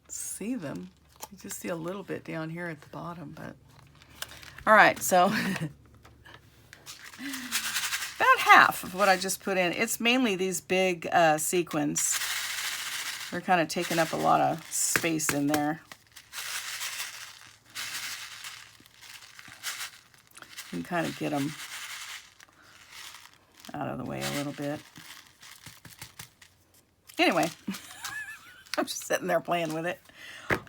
see them. You just see a little bit down here at the bottom. But all right, so about half of what I just put in. It's mainly these big sequins. They're kind of taking up a lot of space in there. You can kind of get them out of the way a little bit. Anyway, I'm just sitting there playing with it.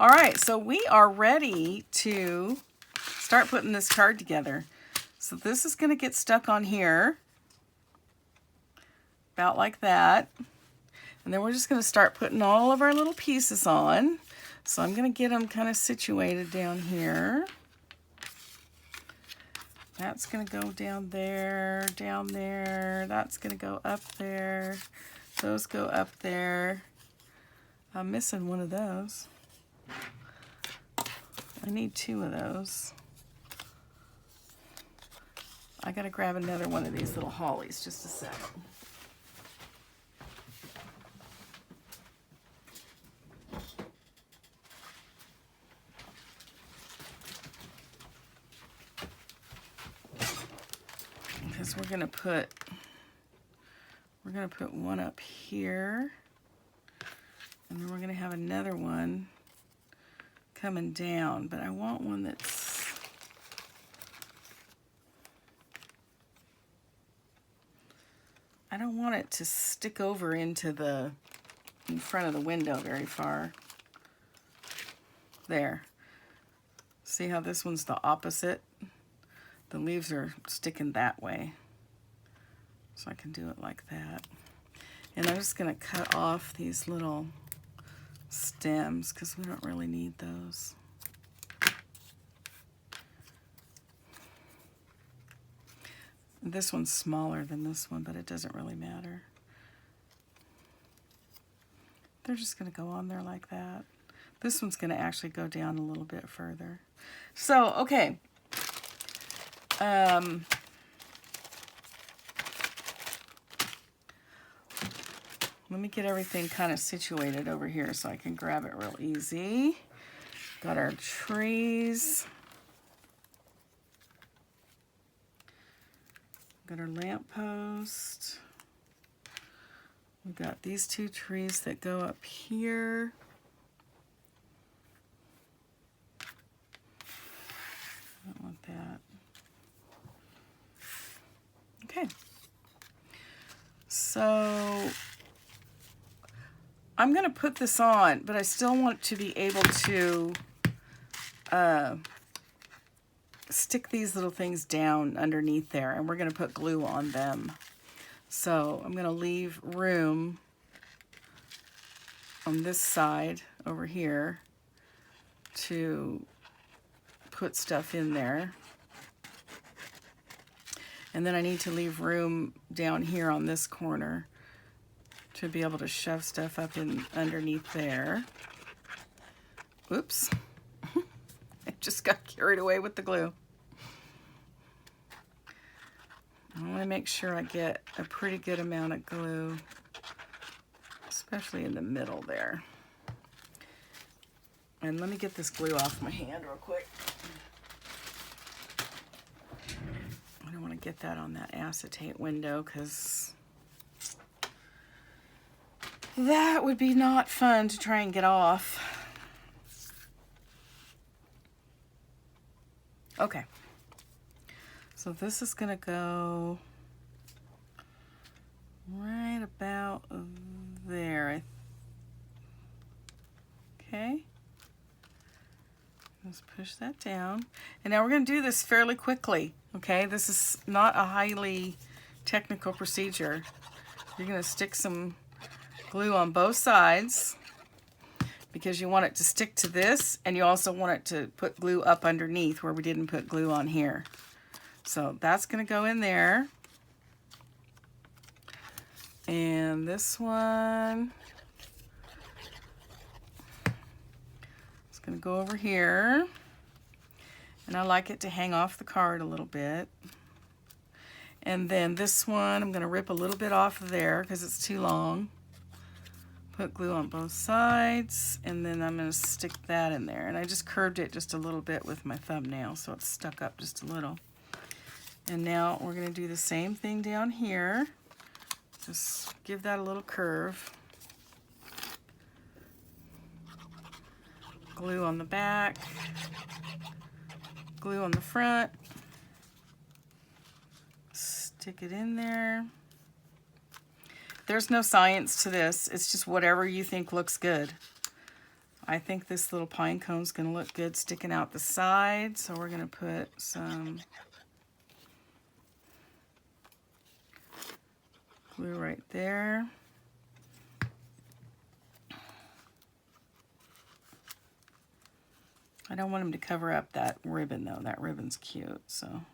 All right, so we are ready to start putting this card together. So this is going to get stuck on here, about like that. And then we're just going to start putting all of our little pieces on. So I'm going to get them kind of situated down here. That's going to go down there, that's going to go up there. Those go up there. I'm missing one of those. I need two of those. I got to grab another one of these little hollies, just a second. Because we're gonna put one up here, and then we're gonna have another one coming down, but I want one that's I don't want it to stick over into the in front of the window very far. There. See how this one's the opposite? The leaves are sticking that way. So I can do it like that. And I'm just going to cut off these little stems because we don't really need those. This one's smaller than this one, but it doesn't really matter. They're just going to go on there like that. This one's going to actually go down a little bit further. So, okay. Let me get everything kind of situated over here so I can grab it real easy. Got our trees. Got our lamppost. We've got these two trees that go up here. I don't want that. Okay. So I'm going to put this on, but I still want to be able to stick these little things down underneath there, and we're going to put glue on them. So I'm going to leave room on this side over here to put stuff in there. And then I need to leave room down here on this corner to be able to shove stuff up in underneath there. Oops. I just got carried away with the glue. I want to make sure I get a pretty good amount of glue, especially in the middle there. And let me get this glue off my hand real quick. I don't want to get that on that acetate window because that would be not fun to try and get off. Okay. So this is going to go right about there. Okay. Let's push that down. And now we're going to do this fairly quickly. Okay, this is not a highly technical procedure. You're going to stick some glue on both sides because you want it to stick to this, and you also want it to put glue up underneath where we didn't put glue on here. So that's going to go in there. And this one is going to go over here. And I like it to hang off the card a little bit. And then this one, I'm going to rip a little bit off of there because it's too long. Put glue on both sides, and then I'm going to stick that in there. And I just curved it just a little bit with my thumbnail, so it's stuck up just a little. And now we're going to do the same thing down here. Just give that a little curve. Glue on the back. Glue on the front. Stick it in there. There's no science to this. It's just whatever you think looks good. I think this little pine cone is going to look good sticking out the side, so we're going to put some glue right there. I don't want them to cover up that ribbon though. That ribbon's cute, so I'm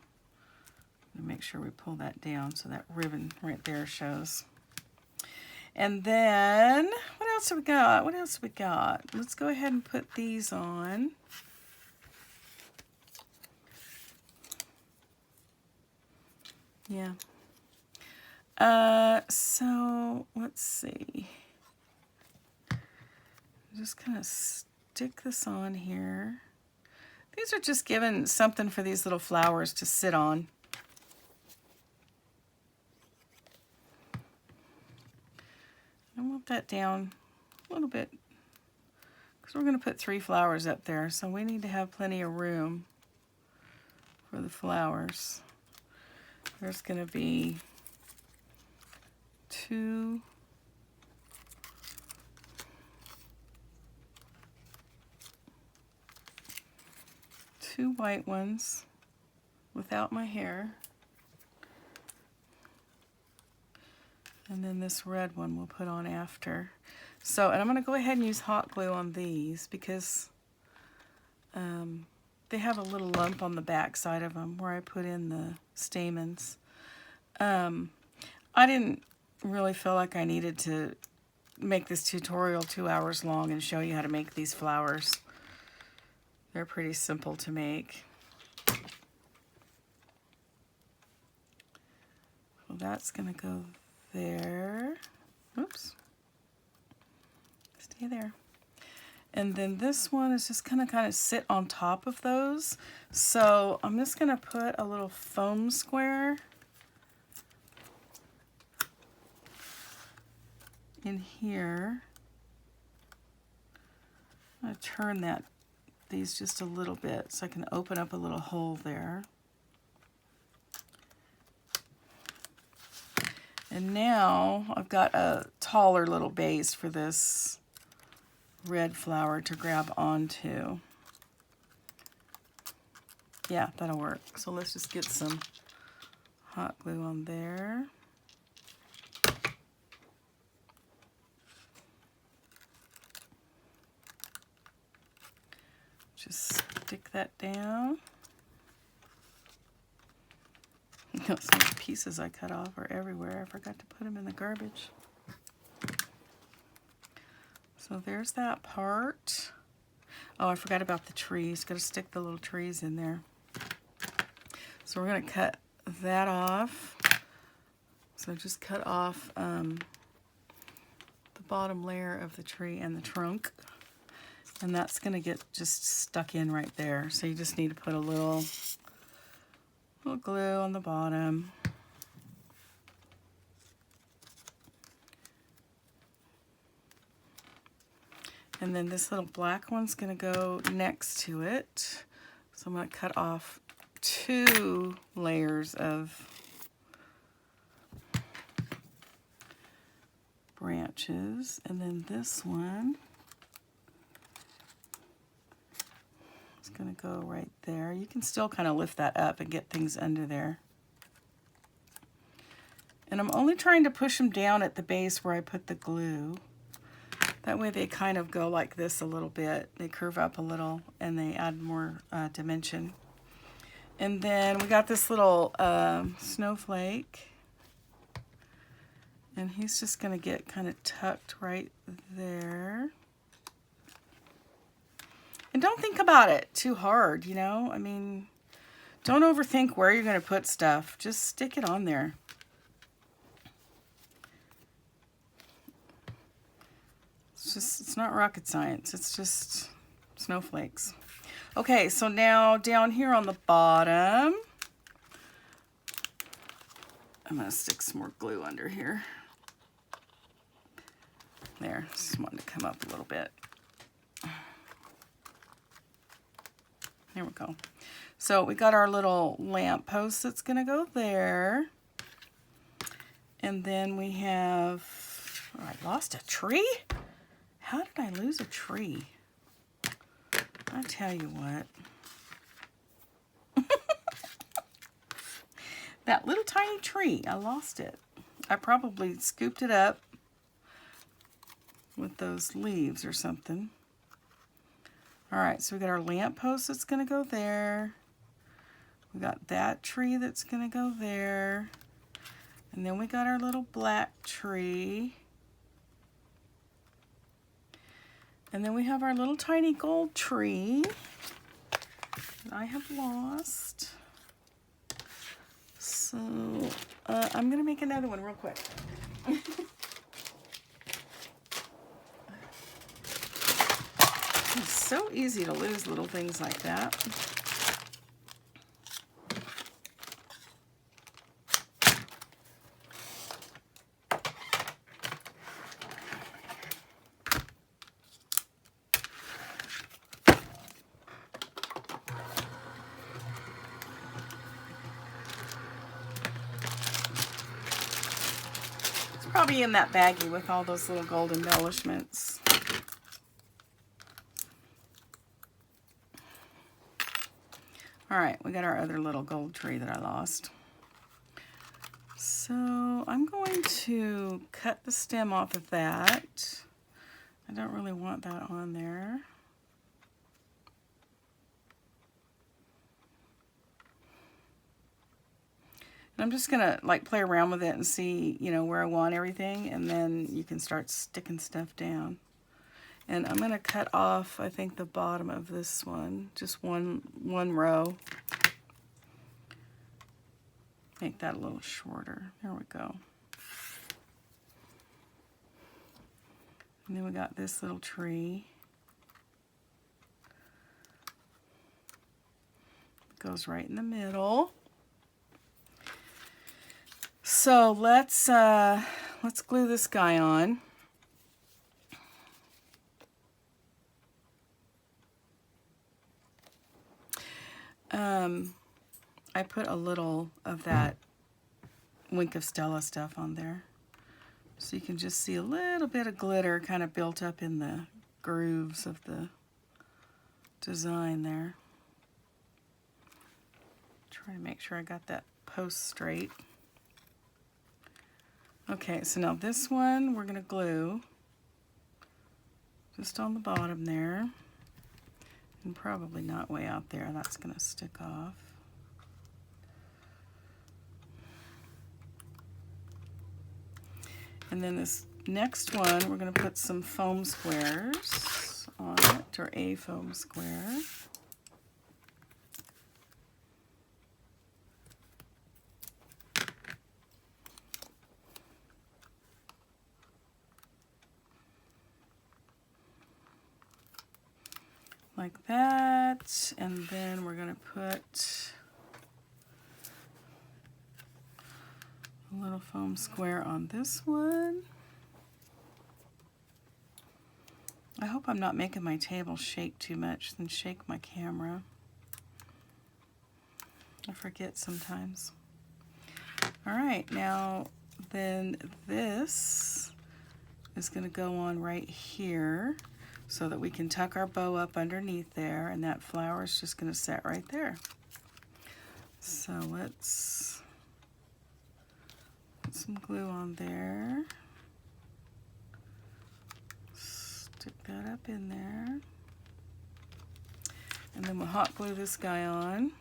gonna make sure we pull that down so that ribbon right there shows. And then, what else have we got? What else have we got? Let's go ahead and put these on. Yeah. So let's see. Just kind of stick this on here. These are just given something for these little flowers to sit on. I want that down a little bit because we're going to put 3 flowers up there, so we need to have plenty of room for the flowers. There's going to be 2 white ones without my hair, and then this red one we'll put on after. So, and I'm going to go ahead and use hot glue on these because they have a little lump on the back side of them where I put in the stamens. I didn't really feel like I needed to make this tutorial 2 hours long and show you how to make these flowers. They're pretty simple to make. Well, that's going to go there. Oops. Stay there. And then this one is just going to kind of sit on top of those. So I'm just going to put a little foam square in here. I'm going to turn these just a little bit so I can open up a little hole there. And now I've got a taller little base for this red flower to grab onto. Yeah, that'll work. So let's just get some hot glue on there. Just stick that down. You know, some of the pieces I cut off are everywhere. I forgot to put them in the garbage. So there's that part. Oh, I forgot about the trees. Got to stick the little trees in there. So we're going to cut that off. So just cut off the bottom layer of the tree and the trunk. And that's going to get just stuck in right there. So you just need to put a little glue on the bottom. And then this little black one's going to go next to it. So I'm going to cut off 2 layers of branches. And then this one is going to go right there. You can still kind of lift that up and get things under there. And I'm only trying to push them down at the base where I put the glue. That way they kind of go like this a little bit. They curve up a little and they add more dimension. And then we got this little snowflake. And he's just going to get kind of tucked right there. And don't think about it too hard, you know? I mean, don't overthink where you're going to put stuff. Just stick it on there. It's not rocket science. It's just snowflakes. Okay, so now down here on the bottom, I'm going to stick some more glue under here. There, just wanted to come up a little bit. There we go. So we got our little lamp post that's going to go there. And then we have, oh, I lost a tree? How did I lose a tree? I tell you what. That little tiny tree, I lost it. I probably scooped it up with those leaves or something. All right, so we got our lamp post that's going to go there. We got that tree that's going to go there. And then we got our little black tree. And then we have our little tiny gold tree that I have lost. So I'm going to make another one real quick. It's so easy to lose little things like that. Probably in that baggie with all those little gold embellishments. All right, we got our other little gold tree that I lost. So I'm going to cut the stem off of that. I don't really want that on there. I'm just gonna like play around with it and see, you know, where I want everything, and then you can start sticking stuff down. And I'm gonna cut off, I think, the bottom of this one, just one row. Make that a little shorter. There we go. And then we got this little tree. It goes right in the middle. So let's glue this guy on. I put a little of that Wink of Stella stuff on there, so you can just see a little bit of glitter kind of built up in the grooves of the design there. Trying to make sure I got that post straight. Okay, so now this one we're going to glue just on the bottom there, and probably not way out there. That's going to stick off. And then this next one, we're going to put some foam squares on it, or a foam square. Like that, and then we're going to put a little foam square on this one. I hope I'm not making my table shake too much, then shake my camera. I forget sometimes. All right, now then this is going to go on right here, so that we can tuck our bow up underneath there, and that flower is just going to set right there. So let's put some glue on there. Stick that up in there. And then we'll hot glue this guy on.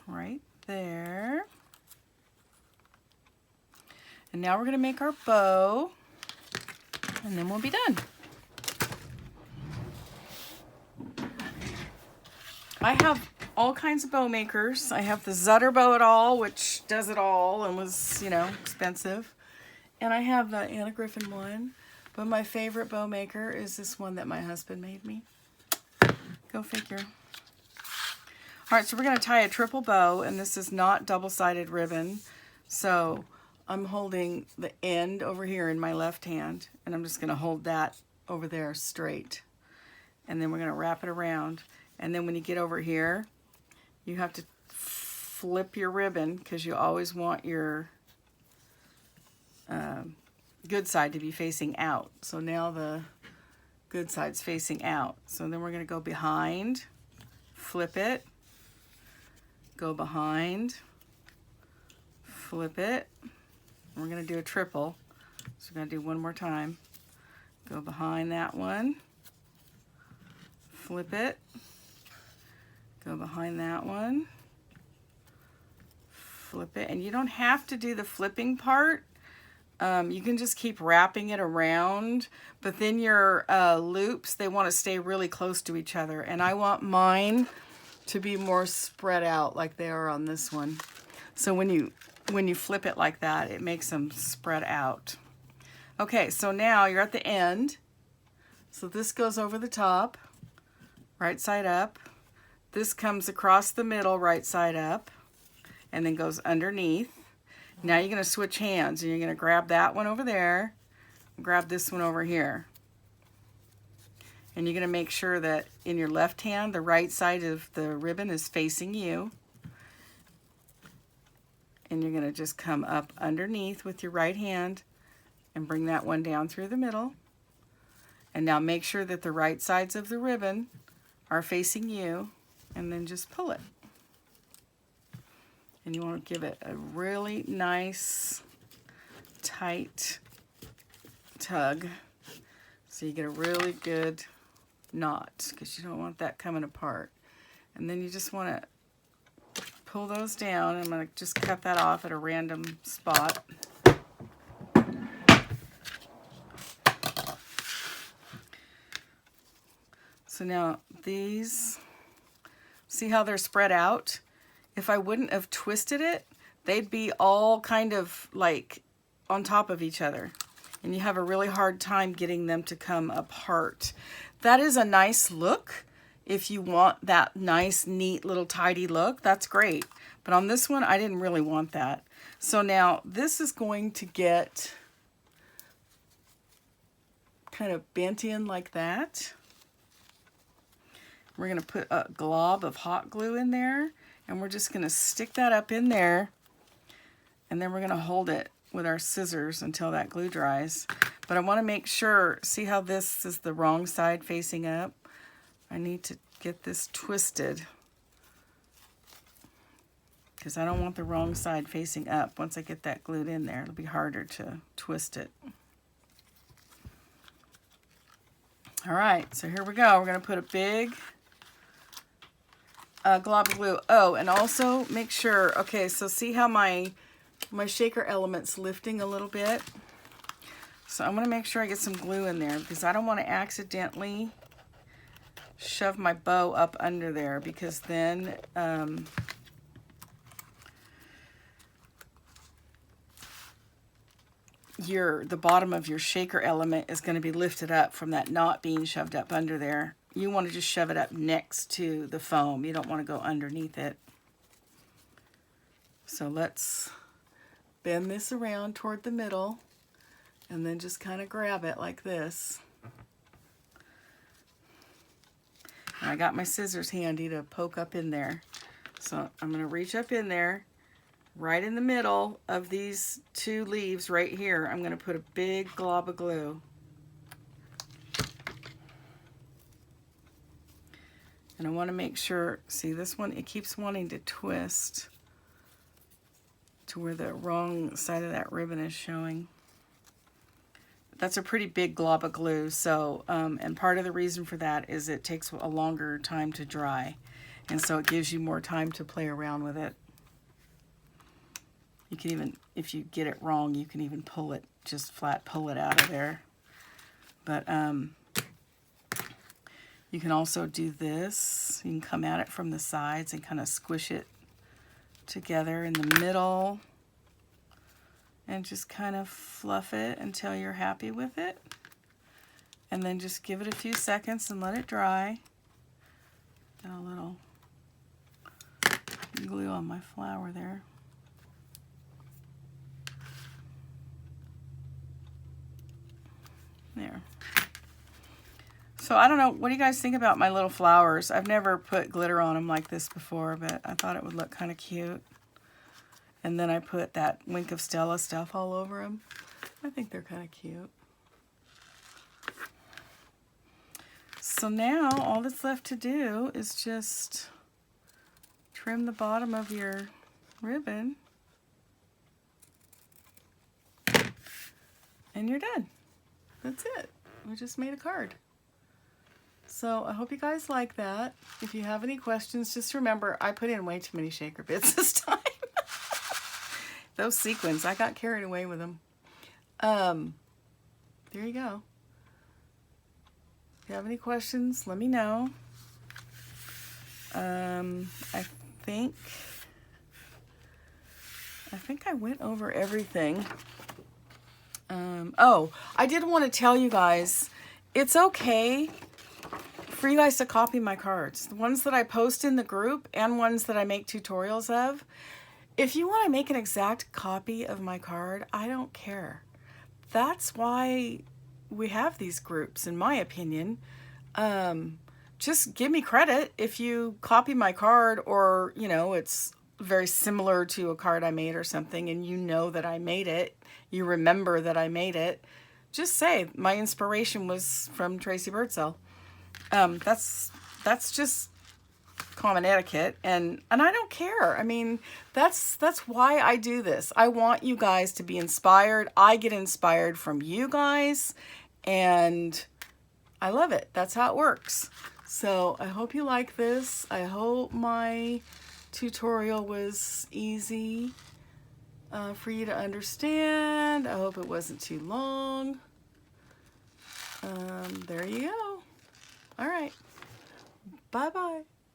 Right there. And now we're going to make our bow, and then we'll be done. I have all kinds of bow makers. I have the Zutter Bow It All, which does it all and was, you know, expensive. And I have the Anna Griffin one, but my favorite bow maker is this one that my husband made me. Go figure. All right, so we're going to tie a triple bow, and this is not double-sided ribbon, so I'm holding the end over here in my left hand, and I'm just going to hold that over there straight. And then we're going to wrap it around. And then when you get over here, you have to flip your ribbon, because you always want your good side to be facing out. So now the good side's facing out. So then we're going to go behind, flip it, go behind, flip it. We're going to do a triple, so we're going to do one more time. Go behind that one, flip it, go behind that one, flip it. And you don't have to do the flipping part. You can just keep wrapping it around, but then your loops, they want to stay really close to each other. And I want mine to be more spread out like they are on this one. So when you flip it like that, it makes them spread out. Okay, so now you're at the end. So this goes over the top, right side up. This comes across the middle, right side up, and then goes underneath. Now you're going to switch hands, and you're going to grab that one over there, and grab this one over here. And you're going to make sure that in your left hand, the right side of the ribbon is facing you. And you're going to just come up underneath with your right hand and bring that one down through the middle. And now make sure that the right sides of the ribbon are facing you, and then just pull it. And you want to give it a really nice, tight tug, so you get a really good knot, because you don't want that coming apart. And then you just want to pull those down. I'm going to just cut that off at a random spot. So now these, see how they're spread out? If I wouldn't have twisted it, they'd be all kind of like on top of each other. And you have a really hard time getting them to come apart. That is a nice look. If you want that nice, neat, little tidy look, that's great. But on this one, I didn't really want that. So now this is going to get kind of bent in like that. We're going to put a glob of hot glue in there, and we're just going to stick that up in there, and then we're going to hold it with our scissors until that glue dries. But I want to make sure, see how this is the wrong side facing up? I need to get this twisted because I don't want the wrong side facing up. Once I get that glued in there, it'll be harder to twist it. All right, so here we go. We're going to put a big glob of glue. Oh, and also make sure, okay, so see how my shaker element's lifting a little bit? So I'm going to make sure I get some glue in there because I don't want to accidentally shove my bow up under there, because then the bottom of your shaker element is going to be lifted up from that knot being shoved up under there. You want to just shove it up next to the foam. You don't want to go underneath it. So let's bend this around toward the middle and then just kind of grab it like this. And I got my scissors handy to poke up in there. So I'm going to reach up in there, right in the middle of these two leaves right here. I'm going to put a big glob of glue. And I want to make sure, see this one, it keeps wanting to twist to where the wrong side of that ribbon is showing. That's a pretty big glob of glue, so, and part of the reason for that is it takes a longer time to dry, and so it gives you more time to play around with it. You can even, if you get it wrong, you can even pull it, just flat pull it out of there. But you can also do this. You can come at it from the sides and kind of squish it together in the middle. And just kind of fluff it until you're happy with it. And then just give it a few seconds and let it dry. Got a little glue on my flower there. There. So I don't know, what do you guys think about my little flowers? I've never put glitter on them like this before, but I thought it would look kind of cute. And then I put that Wink of Stella stuff all over them. I think they're kind of cute. So now all that's left to do is just trim the bottom of your ribbon. And you're done. That's it. We just made a card. So I hope you guys like that. If you have any questions, just remember I put in way too many shaker bits this time. Those sequins, I got carried away with them. There you go. If you have any questions, let me know. I think I went over everything. Oh, I did want to tell you guys, it's okay for you guys to copy my cards. The ones that I post in the group and ones that I make tutorials of. If you want to make an exact copy of my card, I don't care. That's why we have these groups, in my opinion. Just give me credit if you copy my card, or, you know, it's very similar to a card I made or something, and you know that I made it. You remember that I made it. Just say, my inspiration was from Tracy Birdsell. That's just common etiquette, and I don't care. I mean, that's why I do this. I want you guys to be inspired. I get inspired from you guys, and I love it. That's how it works. So I hope you like this. I hope my tutorial was easy for you to understand. I hope it wasn't too long. There you go. All right. Bye-bye.